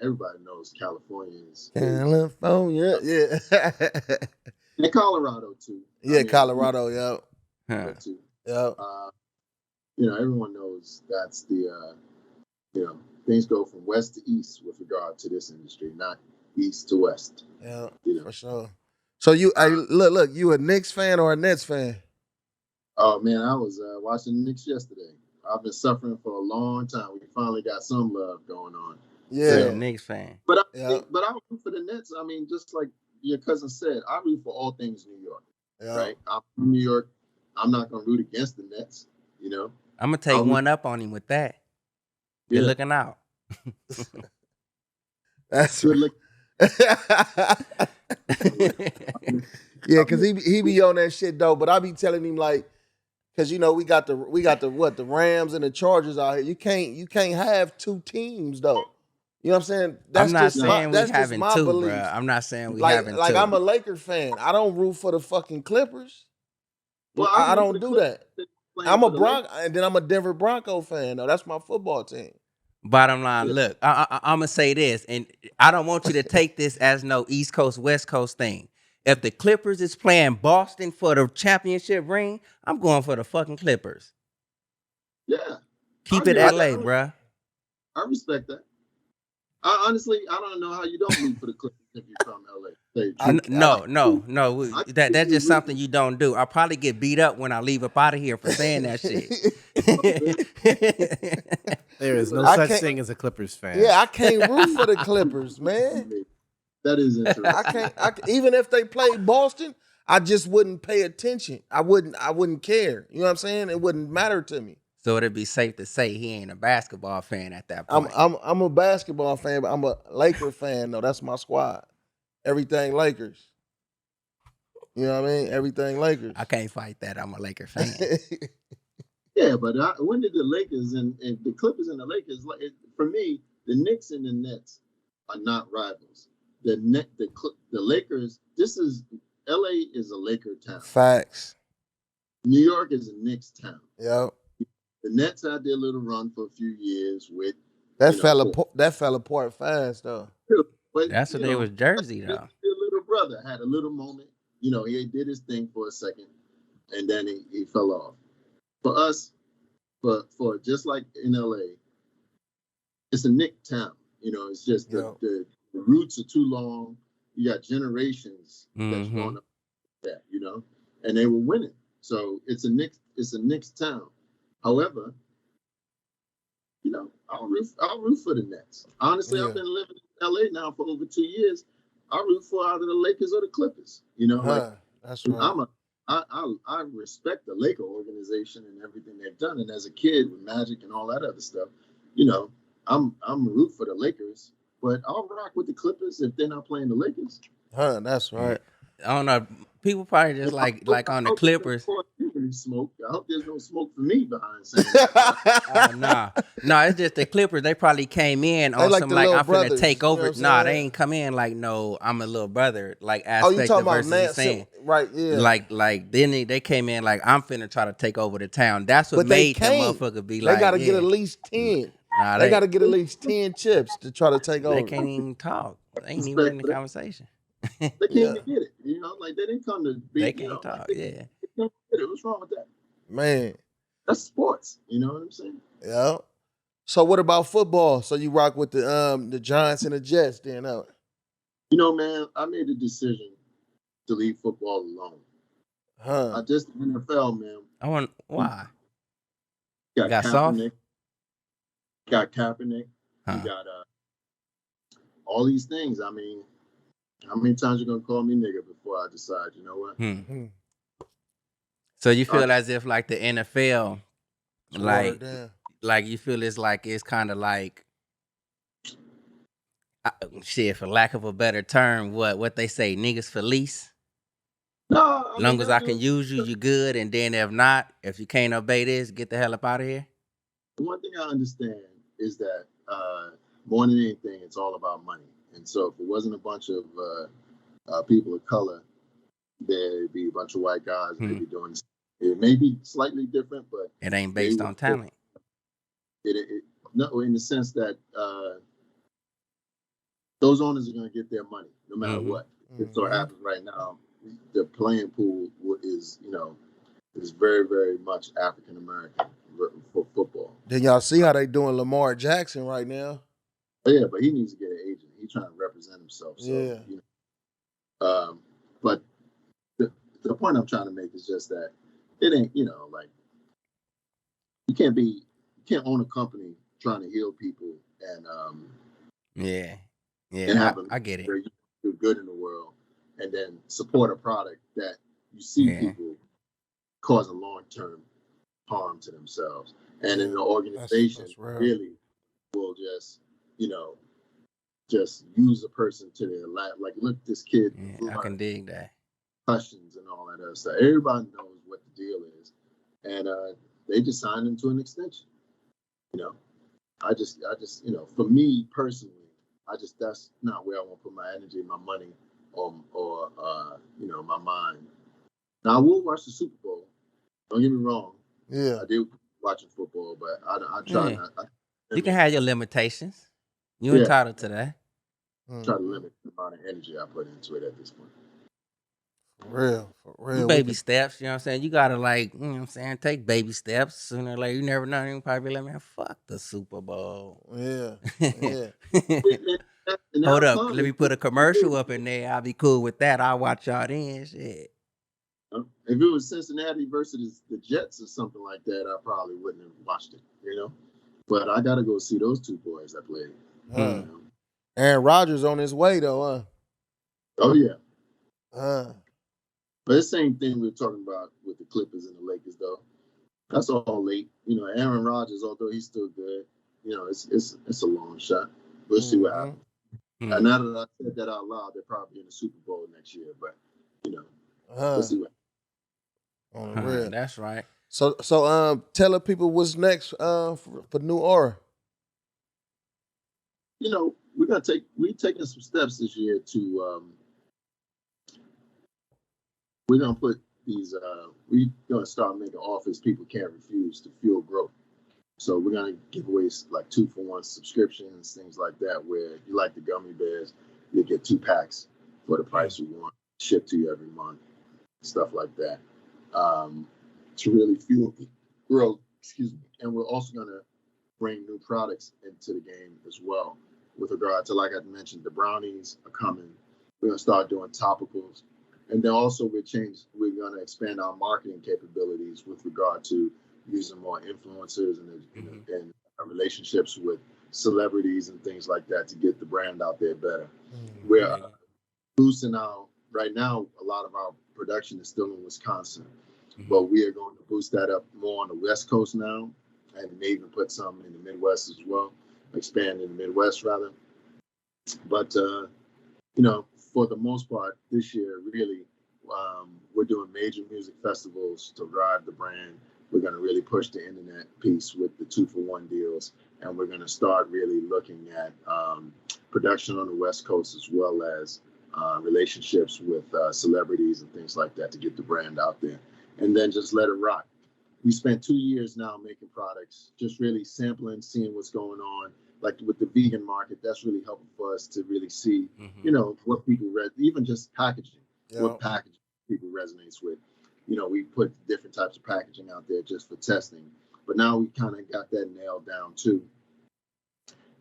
everybody knows California is. California, yeah. And Colorado too. Yeah, Colorado, yeah. Too. Yeah. Everyone knows that's the things go from west to east with regard to this industry, not east to west. Yeah, for sure. So you look, you a Knicks fan or a Nets fan? Oh man, I was watching the Knicks yesterday. I've been suffering for a long time. We finally got some love going on. Yeah, so, Knicks fan. But I root for the Nets. I mean, just like your cousin said, I root for all things New York. Yeah. Right? I'm from New York. I'm not gonna root against the Nets. I'm gonna take one up on him with that. You're looking out. That's good look. Yeah, because he be on that shit though. But I be telling him like, because we got the Rams and the Chargers out here. You can't have two teams though. You know what I'm saying? I'm not saying we having two, bro. I'm not saying we having two. Like I'm a Laker fan. I don't root for the fucking Clippers. Well, I don't do that. I'm a and then I'm a Denver Bronco fan. though. That's my football team. Bottom line, look, I'm gonna say this, and I don't want you to take this as no East Coast West Coast thing. If the Clippers is playing Boston for the championship ring, I'm going for the fucking Clippers. Yeah, keep it LA, bruh. I respect that. Honestly, I don't know how you don't root for the Clippers if you're from LA. No. That's just something you don't do. I'll probably get beat up when I leave up out of here for saying that shit. There is no such thing as a Clippers fan. Yeah, I can't root for the Clippers, man. That is interesting. I can't even if they played Boston, I just wouldn't pay attention. I wouldn't care. You know what I'm saying? It wouldn't matter to me. So it'd be safe to say he ain't a basketball fan at that point. I'm a basketball fan, but I'm a Laker fan though. That's my squad. Everything Lakers. You know what I mean? Everything Lakers. I can't fight that. I'm a Laker fan. Yeah, but when did the Lakers and the Clippers and the Lakers? For me, the Knicks and the Nets are not rivals. The Lakers. LA is a Laker town. Facts. New York is a Knicks town. Yep. The Nets had their little run for a few years with that fell apart fast though. But, that's what they was Jersey though. Their little brother had a little moment. He did his thing for a second, and then he fell off. For us, for just like in LA, it's a Knick town. You know, it's just Yeah. the roots are too long. You got generations that's Mm-hmm. growing up with that, you know, and they were winning. So it's a Knicks town. However, you know, I'll root for the Nets. Honestly, Yeah. I've been living in LA now for over 2 years. I root for either the Lakers or the Clippers. You know, like That's right. I respect the Laker organization and everything they've done. And as a kid with Magic and all that other stuff, you know, I'm a root for the Lakers, but I'll rock with the Clippers if they're not playing the Lakers. That's right. I don't know. People probably just I like on the hope Clippers. smoke. I hope there's no smoke for me behind saying that. Nah, it's just the Clippers. They probably came in on like some the like little I'm finna brothers, take you know over. what I'm Nah, they saying? ain't come in like no, I'm a little brother like Oh, aspect you talking about versus Nance? saying Right, yeah. like then they came in like I'm finna try to take over the town. That's what But they made that can't. motherfucker be They like, got to yeah. get at least 10. Nah, They got to get at least 10 chips to try to take they over. can't even talk. They ain't even Respect in the for that. conversation. They can't Yeah. even get it. You know, like they didn't come to be. They You can't know, talk. like, they Yeah. can't get it. What's wrong with that? Man, That's sports. You know what I'm saying? yeah. So what about football? So you rock with the Giants and the Jets then, huh? You know, man, I made the decision to leave football alone. I just NFL, man. I want why? Got Got soft? Kaepernick. Got Kaepernick. You got all these things. I mean, how many times you gonna call me nigga before I decide? You know what? So you feel as if like the NFL, like you feel it's kind of like shit, for lack of a better term, what they say, niggas for lease. No, As long as I can use you, you good. And then if not, if you can't obey this, get the hell up out of here. The one thing I understand is that more than anything, it's all about money. And so if it wasn't a bunch of people of color, there'd be a bunch of white guys. They'd be doing it may be slightly different, but it ain't based on talent. No, in the sense that those owners are going to get their money no matter what. It so happens right now, the playing pool is very, very much African American for football. Then y'all see how they doing Lamar Jackson right now? Yeah, but he needs to get an agent. He's trying to represent himself. So, yeah. You know, but the point I'm trying to make is just that it ain't, like you can't own a company trying to heal people and and have I get it. Do good in the world and then support a product that you see people causing long-term harm to themselves. And in the organization that's really will just, just use a person to their lap. Like, look, this kid. I can dig that. Questions and all that other stuff. Everybody knows what the deal is. And they just signed him to an extension. I just, for me personally, that's not where I want to put my energy, my money, or my mind. Now I will watch the Super Bowl. Don't get me wrong. Yeah, I do watching football, but I try not. You can have your limitations. You're entitled to that. Try to limit the amount of energy I put into it at this point. For real. Baby steps, you know what I'm saying? You gotta take baby steps. Sooner or later, you never know. You probably be like, man, fuck the Super Bowl. Yeah. Hold up, let me put a commercial up in there. I'll be cool with that. I'll watch y'all then. Shit. If it was Cincinnati versus the Jets or something like that, I probably wouldn't have watched it, But I gotta go see those two boys that played. Aaron Rodgers on his way though, huh? Oh yeah. But the same thing we were talking about with the Clippers and the Lakers, though. That's all late. Aaron Rodgers, although he's still good, it's a long shot. We'll see what happens. And now that I said that out loud, they're probably in the Super Bowl next year. But we'll see what happens. That's right. So tell the people what's next for Newaura. We're taking some steps this year to we're gonna put these we're gonna start making offers people can't refuse to fuel growth. So we're gonna give away like 2-for-1 subscriptions, things like that, where you like the gummy bears, you get 2 packs for the price you want, shipped to you every month, stuff like that. To really fuel growth, excuse me. And we're also gonna bring new products into the game as well. with regard to, like I mentioned, the brownies are coming. We're gonna start doing topicals, and then also we're gonna expand our marketing capabilities with regard to using more influencers and relationships with celebrities and things like that to get the brand out there better. We're boosting right now. A lot of our production is still in Wisconsin, but we are going to boost that up more on the West Coast now, and maybe even put some in the Midwest as well, expand in the Midwest rather. But for the most part, this year really, we're doing major music festivals to drive the brand. We're going to really push the internet piece with the 2-for-1 deals, and we're going to start really looking at production on the West Coast as well as relationships with celebrities and things like that to get the brand out there, and then just let it rock. We spent 2 years now making products, just really sampling, seeing what's going on. Like with the vegan market, that's really helpful for us to really see, what people even just packaging, what packaging people resonates with. We put different types of packaging out there just for testing, but now we kind of got that nailed down too.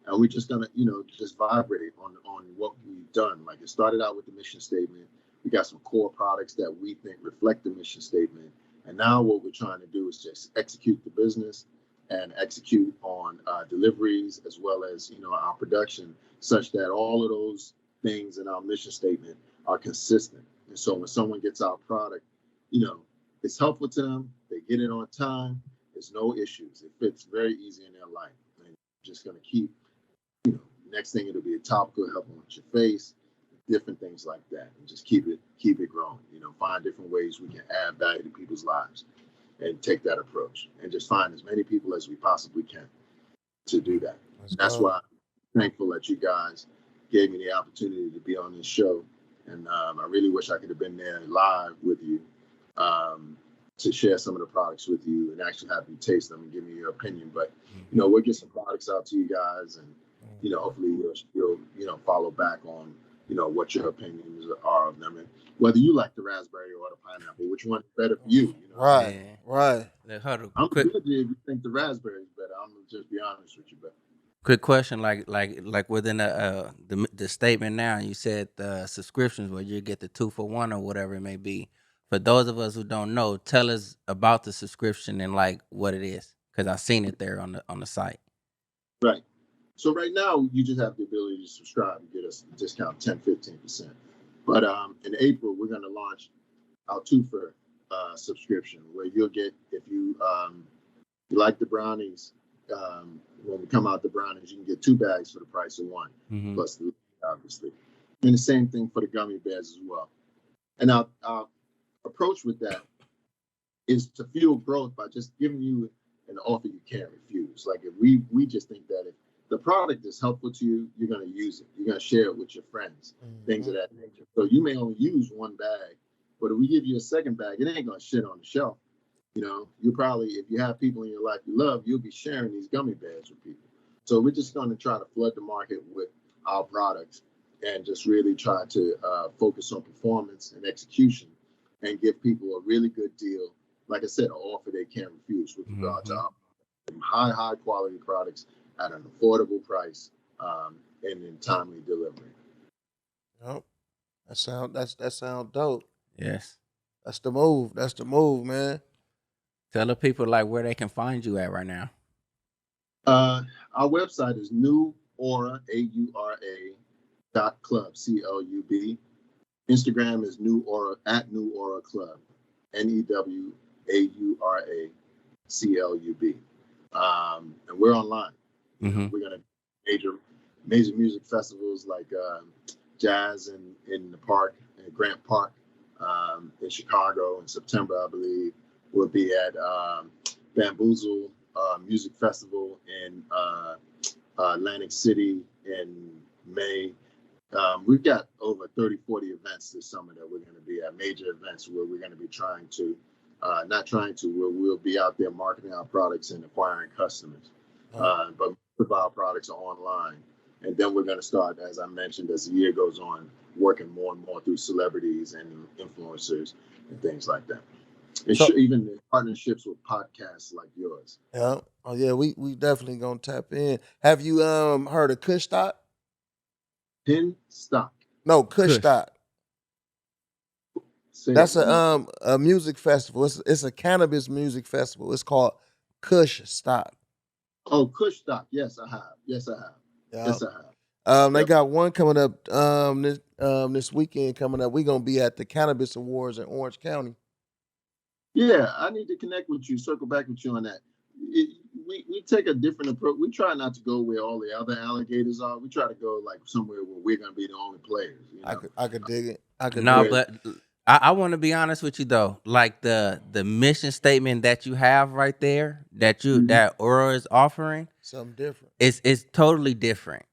And we're just gonna, just vibrate on what we've done. Like it started out with the mission statement. We got some core products that we think reflect the mission statement. And now what we're trying to do is just execute the business and execute on deliveries as well as, our production, such that all of those things in our mission statement are consistent. And so when someone gets our product, it's helpful to them. They get it on time. There's no issues. It fits very easy in their life. And just going to keep, next thing it'll be a topical helping with your face, different things like that, and just keep it growing. Find different ways we can add value to people's lives, and take that approach, and just find as many people as we possibly can to do that. That's why I'm thankful that you guys gave me the opportunity to be on this show, and I really wish I could have been there live with you to share some of the products with you and actually have you taste them and give me your opinion. But we'll get some products out to you guys, and hopefully you'll follow back on what your opinions are of them, and whether you like the raspberry or the pineapple, which one's better for you. Right. I'm good if you think the raspberry is better. I'm gonna just be honest with you, but. Quick question, like within the statement now, you said the subscriptions where you get the 2-for-1 or whatever it may be. For those of us who don't know, tell us about the subscription and like what it is, because I've seen it there on the site. Right. So right now you just have the ability to subscribe and get us a discount 10-15%. But in April we're going to launch our 2-for subscription, where you'll get, if you like the brownies, when we come out the brownies, you can get 2 bags for the price of 1, plus the, obviously. And the same thing for the gummy bears as well. And our approach with that is to fuel growth by just giving you an offer you can't refuse. Like if we just think that if the product is helpful to you, you're going to use it. You're going to share it with your friends, things of that nature. So you may only use 1 bag, but if we give you a second bag, it ain't going to shit on the shelf. You probably, if you have people in your life you love, you'll be sharing these gummy bears with people. So we're just going to try to flood the market with our products and just really try to focus on performance and execution and give people a really good deal. Like I said, an offer they can't refuse with regard to our high quality products at an affordable price, and in timely delivery. Yep. That sound dope. Yes. That's the move, man. Tell the people like where they can find you at right now. Our website is Newaura, Aura.Club, CLUB. Instagram is Newaura, @Newaura.Club, NEWAURACLUB. And we're online. We're gonna major music festivals like Jazz in the park, in Grant Park, in Chicago in September, I believe. We'll be at Bamboozle Music Festival in Atlantic City in May. We've got over 30, 40 events this summer that we're going to be at, major events where we're going to be where we'll be out there marketing our products and acquiring customers. But most of our products are online. And then we're going to start, as I mentioned, as the year goes on, working more and more through celebrities and influencers and things like that. And even partnerships with podcasts like yours. Yeah. Oh yeah, we definitely gonna tap in. Have you heard of Kush Stop? Pin stock. No, Kush Kush. Stock. Say That's it. a music festival. It's a cannabis music festival. It's called Kush Stock. Oh, Kush stock. Yes, I have. Yes, I have. Yeah. Yes, I have. They Yep. got one coming up this weekend coming up. We're gonna be at the Cannabis Awards in Orange County. Yeah, I need to connect with you, circle back with you on that. We take a different approach. We try not to go where all the other alligators are. We try to go like somewhere where we're gonna be the only players. You know? I could dig it. No, dig it. but I want to be honest with you though. Like the mission statement that you have right there, that Aura is offering, Something different. it's totally different.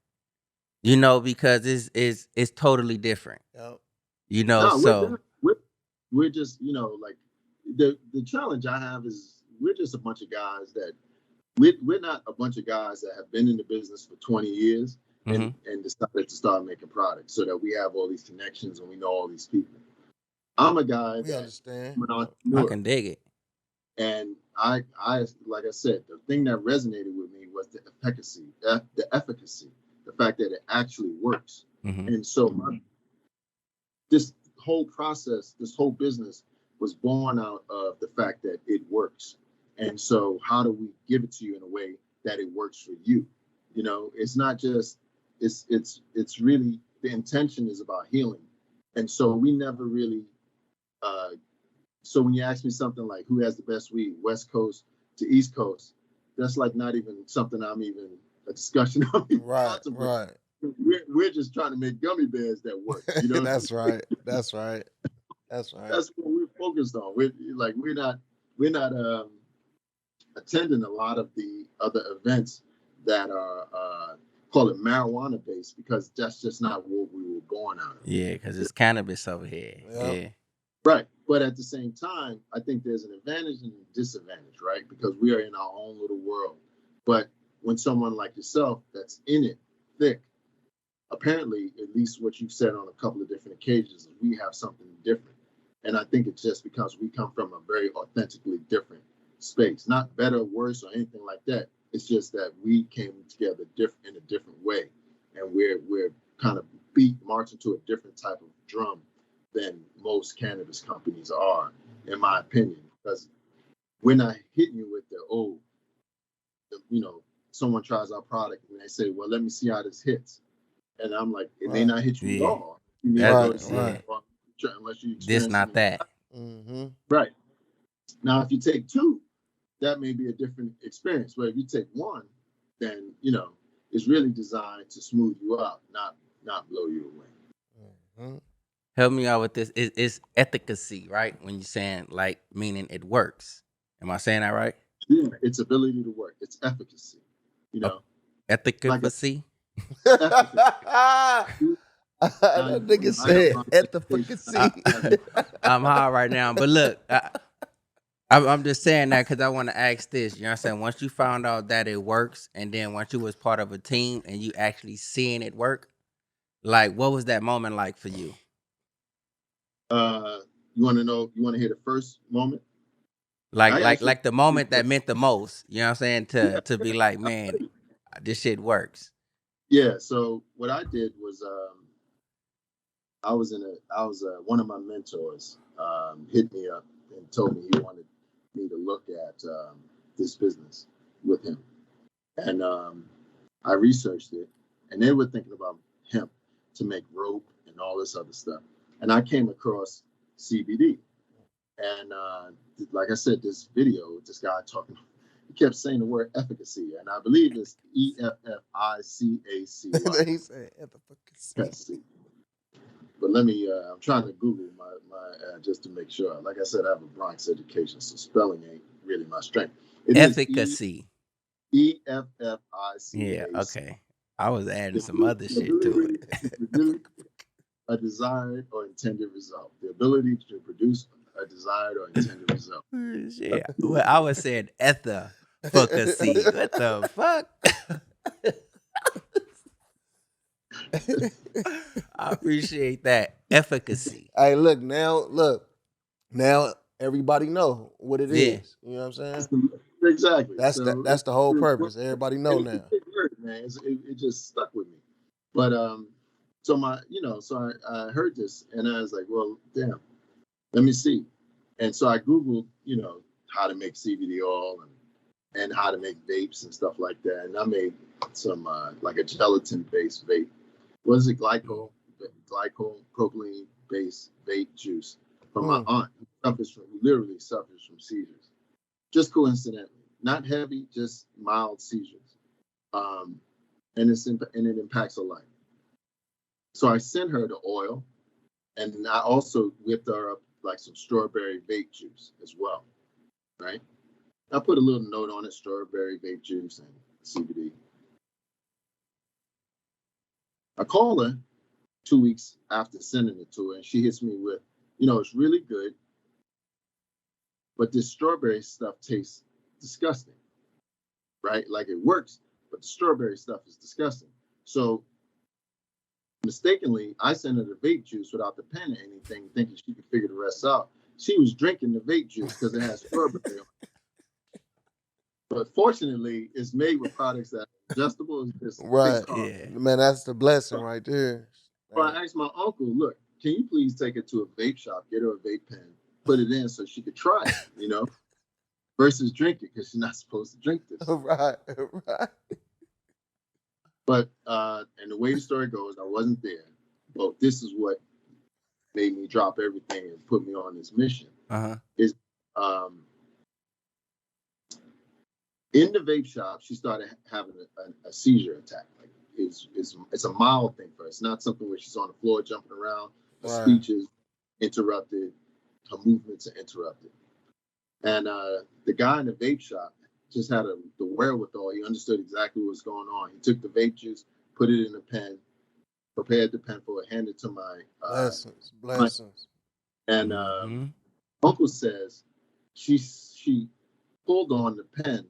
You know, because it's totally different. Yep. You know, No, so we're just, you know, like the challenge I have is we're just a bunch of guys that we're not a bunch of guys that have been in the business for 20 years and decided to start making products so that we have all these connections and we know all these people. I'm a guy We that understand. I'm an I entrepreneur. can dig it. And I like I said, the thing that resonated with me was the efficacy, the fact that it actually works. And so this whole process, this whole business was born out of the fact that it works. And so how do we give it to you in a way that it works for you? You know, it's not just, it's really, the intention is about healing. And so we never really, so when you ask me something like who has the best weed, West Coast to East Coast, that's like not even something I'm even a discussion I'm even contemplating. Right. We're just trying to make gummy bears that work. You know, That's right. That's right. That's right. That's what we're focused on. We're not attending a lot of the other events that are call it marijuana based because that's just not what we were born out of. Yeah, because it's cannabis over here. Yep. Yeah. Right. But at the same time, I think there's an advantage and a disadvantage, right? Because we are in our own little world. But when someone like yourself that's in it thick, apparently, at least what you've said on a couple of different occasions, we have something different. And I think it's just because we come from a very authentically different space, not better, worse, or anything like that. It's just that we came together in a different way. And we're kind of marching to a different type of drum than most cannabis companies are, in my opinion, because we're not hitting you with someone tries our product and they say, well, let me see how this hits. And I'm like, it may not hit you at all. You need to go see it, unless you experience This, not that. Mm-hmm. Right. Now, if you take two, that may be a different experience. But if you take one, then, it's really designed to smooth you out, not blow you away. Mm-hmm. Help me out with this. It's efficacy, right? When you're saying like meaning it works. Am I saying that right? Yeah, its ability to work. It's efficacy. Efficacy. That nigga said efficacy. I'm high right now, but look, I'm just saying that because I want to ask this. You know what I'm saying? Once you found out that it works, and then once you was part of a team and you actually seeing it work, like what was that moment like for you? You want to know? You want to hear the first moment? Like the moment that meant the most. You know what I'm saying? To be like, man, this shit works. Yeah. So what I did was, one of my mentors hit me up and told me he wanted me to look at this business with him, and I researched it, and they were thinking about hemp to make rope and all this other stuff, and I came across CBD, and like I said, this video with this guy talking. He kept saying the word efficacy, and I believe it's EFFICACY. He said efficacy. But let me, I'm trying to Google my just to make sure. Like I said, I have a Bronx education, so spelling ain't really my strength. Efficacy. EFFICACY. Yeah, okay. I was adding some other shit to it. A desired or intended result. The ability to produce a desired or intended result. Shit. Well, I was saying efficacy. What the fuck? I appreciate that. Efficacy. Hey, look now everybody know what it is. You know what I'm saying? Exactly. That's the whole purpose. Everybody know now. Word, man. It just stuck with me. But So I heard this and I was like, well, damn, let me see. And so I Googled, how to make CBD oil and how to make vapes and stuff like that. And I made some like a gelatin-based vape. What is it? Glycol propylene-based vape juice from my aunt, who literally suffers from seizures. Just coincidentally, not heavy, just mild seizures. And it impacts her life. So I sent her the oil, and I also whipped her up like some strawberry vape juice as well, right? I put a little note on it: strawberry vape juice and CBD. I call her 2 weeks after sending it to her, and she hits me with, it's really good, but this strawberry stuff tastes disgusting, right? Like it works, but the strawberry stuff is disgusting. So mistakenly, I sent her the vape juice without the pen or anything, thinking she could figure the rest out. She was drinking the vape juice because it has strawberry on it. But fortunately, it's made with products that are adjustable. Right. Yeah. Man, that's the blessing right there. So I asked my uncle, look, can you please take her to a vape shop, get her a vape pen, put it in so she could try it, versus drink it, because she's not supposed to drink this. Right. But, and the way the story goes, I wasn't there. But this is what made me drop everything and put me on this mission. Is in the vape shop, she started having a seizure attack. Like it's a mild thing for her. It's not something where she's on the floor jumping around. Her speech is interrupted. Her movements are interrupted. And the guy in the vape shop just had the wherewithal. He understood exactly what was going on. He took the vape juice, put it in a pen, prepared the pen for it, handed it to my blessings. And uncle says she pulled on the pen,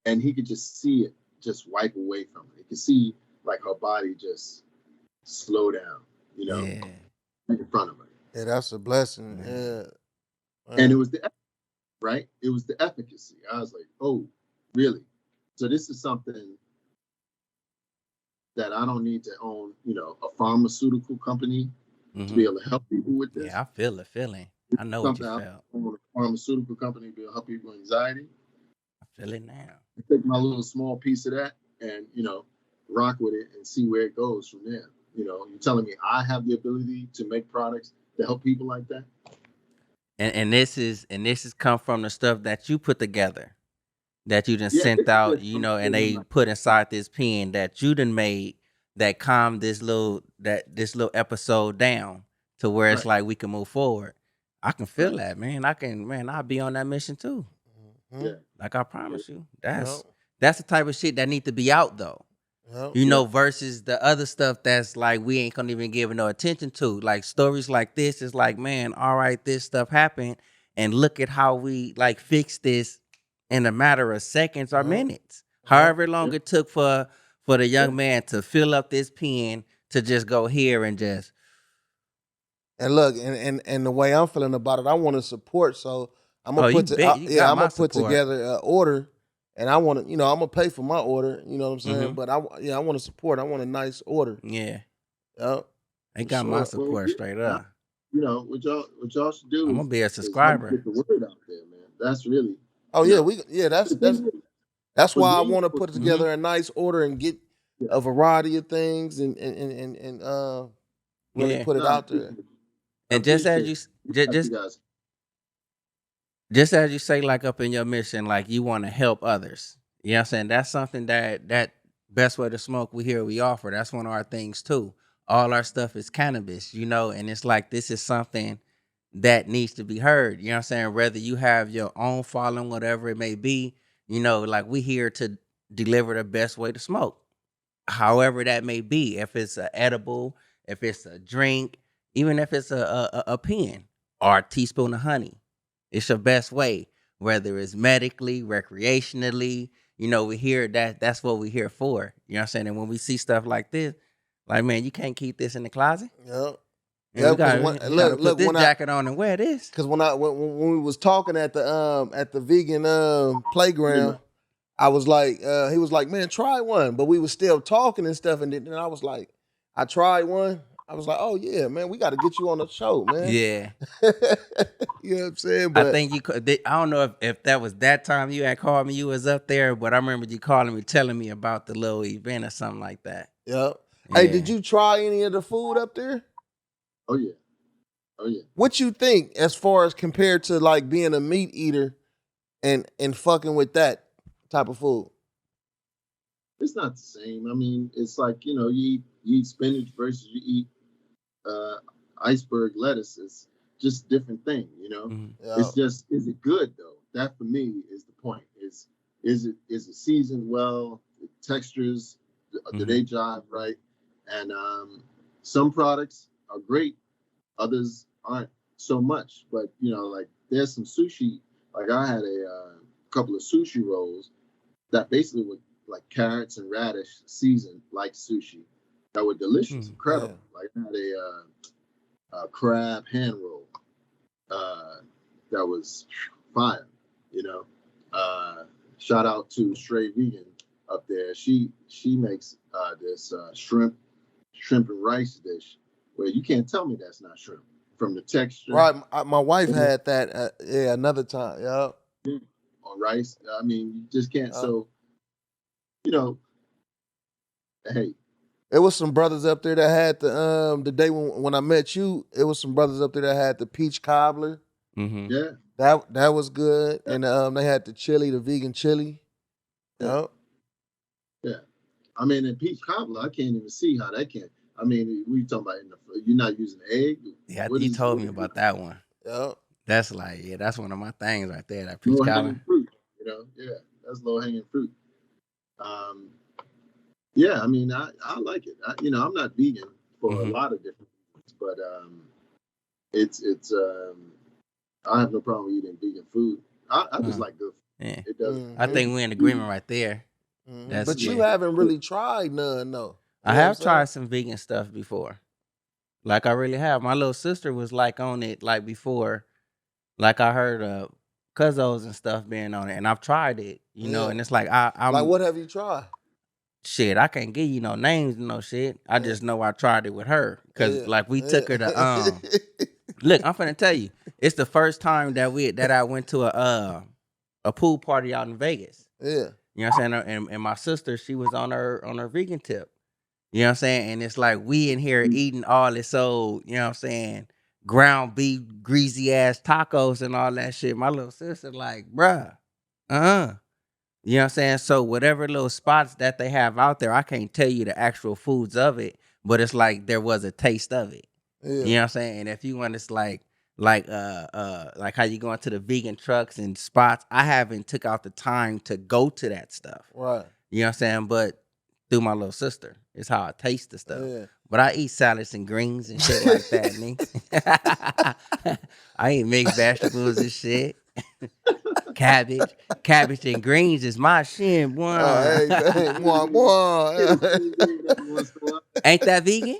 and he could just see it just wipe away from her. He could see like her body just slow down, in front of her. Yeah, that's a blessing. Yeah. And it was it was the efficacy. I was like, oh, really? So this is something that I don't need to own, a pharmaceutical company to be able to help people with this. Yeah, I feel the feeling. I know what you felt. I own a pharmaceutical company to be able to help people with anxiety. I feel it now. I take my little small piece of that and, rock with it and see where it goes from there. You're telling me I have the ability to make products to help people like that? And this is come from the stuff that you put together, that you done sent out, and they put inside this pen that you done made that calmed this little episode down to where it's like we can move forward. I can feel that, man. I'll be on that mission too. Yeah. Like I promise you. That's the type of shit that need to be out though. Versus the other stuff that's like we ain't gonna even give no attention to. Like stories like this is like, man, all right, this stuff happened, and look at how we like fix this in a matter of seconds or minutes. However long it took for the young man to fill up this pen to just go here and just. And look, and the way I'm feeling about it, I want to support. So I'm gonna I'm gonna put together an order. And I want to, I'm gonna pay for my order. You know what I'm saying? But I want to support. I want a nice order. Yeah. Yep. They got my support straight up. What y'all should do. I'm gonna be a subscriber. Get the word out there, man. That's really. Oh yeah, that's why I want to put together a nice order and get a variety of things and really put it out there. And just as you say, like up in your mission, like you want to help others. You know what I'm saying? That's something that best way to smoke we offer. That's one of our things too. All our stuff is cannabis, and it's like this is something that needs to be heard. You know what I'm saying? Whether you have your own following, whatever it may be, like we here to deliver the best way to smoke. However that may be, if it's an edible, if it's a drink, even if it's a pen or a teaspoon of honey. It's your best way, whether it's medically, recreationally, we hear that's what we're here for. You know what I'm saying? And when we see stuff like this, like, man, you can't keep this in the closet. Yep. You gotta put this jacket on and wear this. Because when we was talking at the vegan playground, I was like, he was like, man, try one. But we was still talking and stuff. And then I was like, I tried one. I was like, oh yeah, man, we got to get you on the show, man. Yeah. You know what I'm saying? I But think I don't know if that was that time you had called me, you was up there, but I remember you calling me, telling me about the little event or something like that. yeah. Yeah. Hey, did you try any of the food up there? Oh yeah. Oh yeah. What you think as far as compared to like being a meat eater and fucking with that type of food? It's not the same. I mean, it's like, you eat spinach versus you eat iceberg lettuce. It's just a different thing, Mhm. Yeah. It's just, is it good though? That for me is the point. Is it seasoned well? The textures, do they jive right? And some products are great, others aren't so much. But like there's some sushi. Like I had a couple of sushi rolls that basically were like carrots and radish seasoned like sushi that were delicious, incredible. Yeah. Like I had a crab hand roll that was fire. Shout out to Stray Vegan up there. She makes this shrimp and rice dish where you can't tell me that's not shrimp from the texture. Right. My wife had that. Another time. Yeah. Or rice. I mean, you just can't. So, hey. It was some brothers up there that had the day when I met you. It was some brothers up there that had the peach cobbler. Mm-hmm. Yeah. That was good, and they had the vegan chili. Yeah. Yeah. I mean, in peach cobbler, I can't even see how that can. I mean, we talking about you're not using egg. Yeah, you told me about that one. Yeah. That's that's one of my things right there. That peach cobbler. Fruit, yeah, that's low hanging fruit. Yeah, I mean, I like it. I'm not vegan for a lot of different reasons, but it's I have no problem eating vegan food. I just like good food. Yeah. It doesn't. I think we're in agreement right there. But you haven't really tried none, though. I have tried some vegan stuff before. Like I really have. My little sister was like on it like before. Like I heard Cuzzos and stuff being on it, and I've tried it, and it's like I'm like, what have you tried? Shit, I can't give you no names, no shit. I just know I tried it with her because like we took her to Look, I'm finna tell you, it's the first time that I went to a pool party out in Vegas. Yeah, you know what I'm saying, and my sister, she was on her vegan tip. You know what I'm saying, and it's like we in here eating all this old, you know what I'm saying, ground beef, greasy ass tacos and all that shit. My little sister like, bruh, You know what I'm saying? So whatever little spots that they have out there, I can't tell you the actual foods of it, but it's like there was a taste of it. Yeah. You know what I'm saying? And if you want, it's like how you go into the vegan trucks and spots. I haven't took out the time to go to that stuff. Right. You know what I'm saying? But through my little sister, it's how I taste the stuff. Yeah. But I eat salads and greens and shit like that, nigga. I eat mixed vegetables and shit. Cabbage and greens is my shit, boy. Ain't that vegan?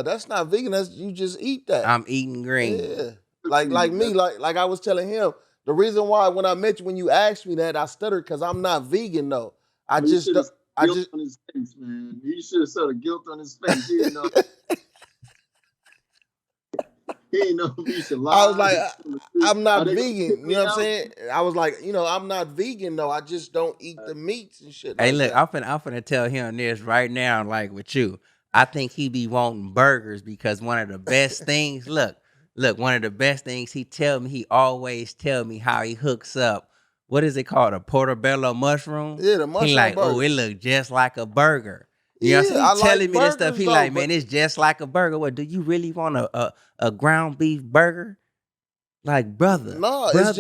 That's not vegan. You just eat that. I'm eating greens. Yeah. Like me, like I was telling him, the reason why when I met you, when you asked me that, I stuttered because I'm not vegan though. On his face, man. You should have saw the guilt on his face. He didn't know. He didn't know if he should lie. I was like, I'm not vegan. You know what I'm saying? I was like, I'm not vegan though. I just don't eat the meats and shit. Hey, like look, that. I'm finna tell him this right now, like with you. I think he be wanting burgers because one of the best things, look, one of the best things he always tell me how he hooks up. What is it called? A portobello mushroom? Yeah, the mushroom He like, burger. oh, it look just like a burger. You know what I'm saying? He telling me this stuff. He like, man, it's just like a burger. What, do you really want a ground beef burger? Like, brother. It's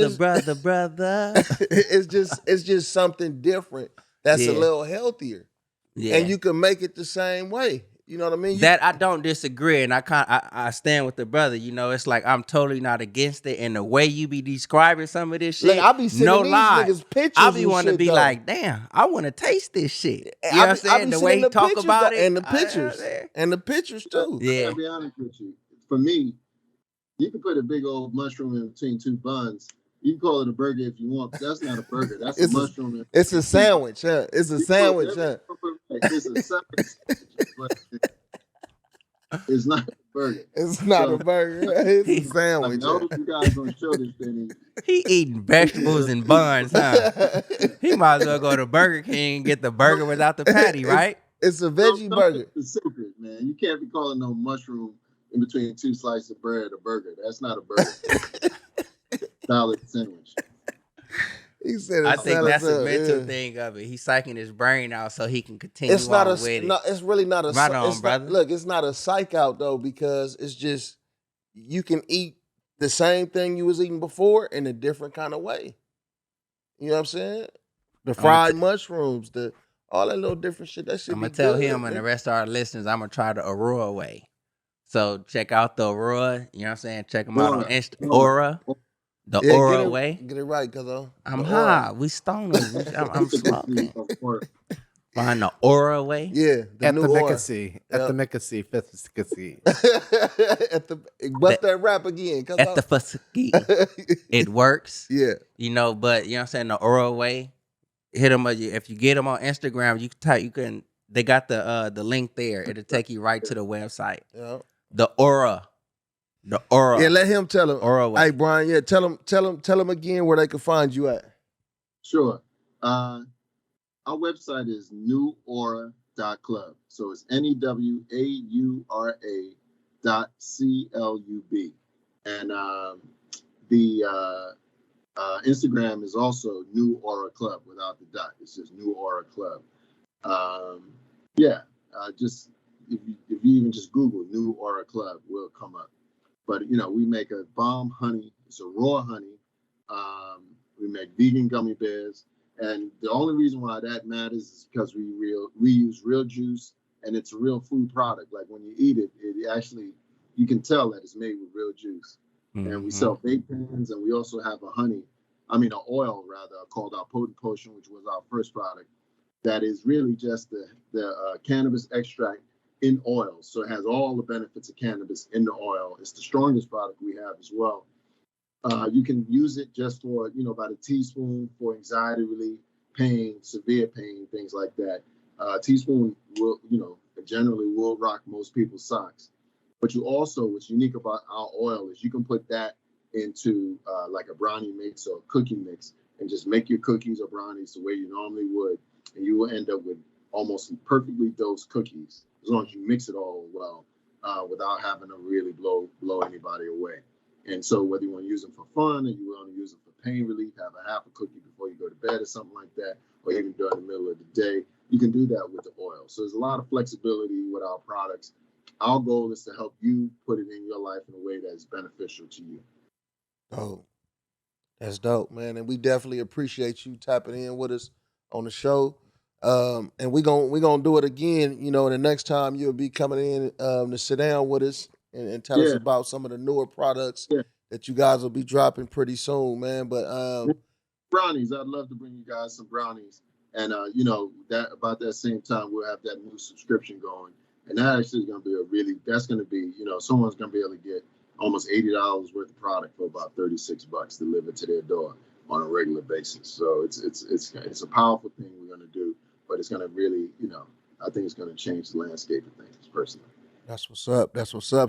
just something different that's a little healthier. Yeah. And you can make it the same way. You know what I mean? That I don't disagree, and I stand with the brother. It's like I'm totally not against it. And the way you be describing some of this shit, I be sending these niggas pictures. I be want to be though. Like, damn, I want to taste this shit. You know what I'm saying? The way he talk about it, and the pictures too. Yeah. I'll be honest with you. For me, you can put a big old mushroom in between two buns. You can call it a burger if you want, but that's not a burger. That's a mushroom. It's a sandwich, huh? It's a sandwich, huh? It's a sandwich. but it's not a burger. It's not a burger. It's a Like, sandwich. I hope you guys gonna show this thing. He eating vegetables and buns, huh? He might as well go to Burger King and get the burger without the patty, right? It's a veggie burger. The secret, man. You can't be calling no mushroom in between two slices of bread a burger. That's not a burger. Salad sandwich. He said, I think that's a mental thing of it. He's psyching his brain out so he can continue it's not on a, with it. no, it's really not a. Right on, it's brother. Not, look, it's not a psych out though, because it's just you can eat the same thing you was eating before in a different kind of way. You know what I'm saying? The fried mushrooms, all that little different shit. That shit. I'm gonna tell him and the rest of our listeners, I'm gonna try the Aurora way. So check out the Aurora. You know what I'm saying? Check them out on Insta. Aura. The Aura way. Get it right, cuz I'm high. We stoners. I'm smoking. Find the Aura way. Yeah. At the Mickasee. At the Mickasee. Bust that rap again. At the Fuski. It works. Yeah. You know, but you know what I'm saying? The Aura way. Hit them. If you get them on Instagram, they got the link there. It'll take you right to the website. Yeah. The Aura. The Aura. Yeah, let him tell him. Aura way. Hey, Brian, yeah, tell him again where they can find you at. Sure. Our website is Newaura.Club. So it's NEWAURA.CLUB. And the Instagram is also Newaura.Club without the dot. It's just Newaura.Club. Just if you even just Google Newaura.Club, will come up. But we make a bomb honey. It's a raw honey. We make vegan gummy bears, and the only reason why that matters is because we use real juice, and it's a real food product. Like when you eat it, it actually, you can tell that it's made with real juice. Mm-hmm. And we sell vape pens, and we also have an oil rather, called our Potent Potion, which was our first product. That is really just the cannabis extract in oil. So it has all the benefits of cannabis in the oil. It's the strongest product we have as well. You can use it just for, about a teaspoon for anxiety relief, pain, severe pain, things like that. Teaspoon will, generally will rock most people's socks. But you also, what's unique about our oil is you can put that into like a brownie mix or a cookie mix and just make your cookies or brownies the way you normally would. And you will end up with almost perfectly dosed cookies, as long as you mix it all well, without having to really blow anybody away. And so whether you want to use them for fun or you want to use them for pain relief, have a half a cookie before you go to bed or something like that, or even during the middle of the day, you can do that with the oil. So there's a lot of flexibility with our products. Our goal is to help you put it in your life in a way that's beneficial to you. Oh, that's dope, man. And we definitely appreciate you tapping in with us on the show. And we're gonna do it again, the next time you'll be coming in to sit down with us and tell us about some of the newer products that you guys will be dropping pretty soon, man. But brownies, I'd love to bring you guys some brownies. And that about that same time we'll have that new subscription going. And that actually is gonna be someone's gonna be able to get almost $80 worth of product for about $36 delivered to their door on a regular basis. So it's a powerful thing we're gonna do. But it's going to really, I think it's going to change the landscape of things personally. That's what's up.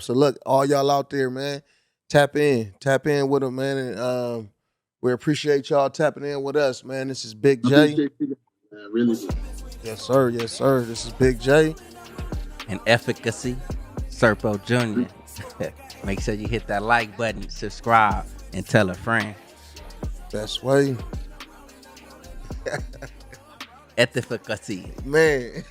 So look, all y'all out there, man, tap in with them, man. And we appreciate y'all tapping in with us, man. This is Big J. Man, really do. Yes, sir. This is Big J. And Efficacy, Serpo Jr. Make sure you hit that like button, subscribe, and tell a friend. Best way. Efficacy. Man.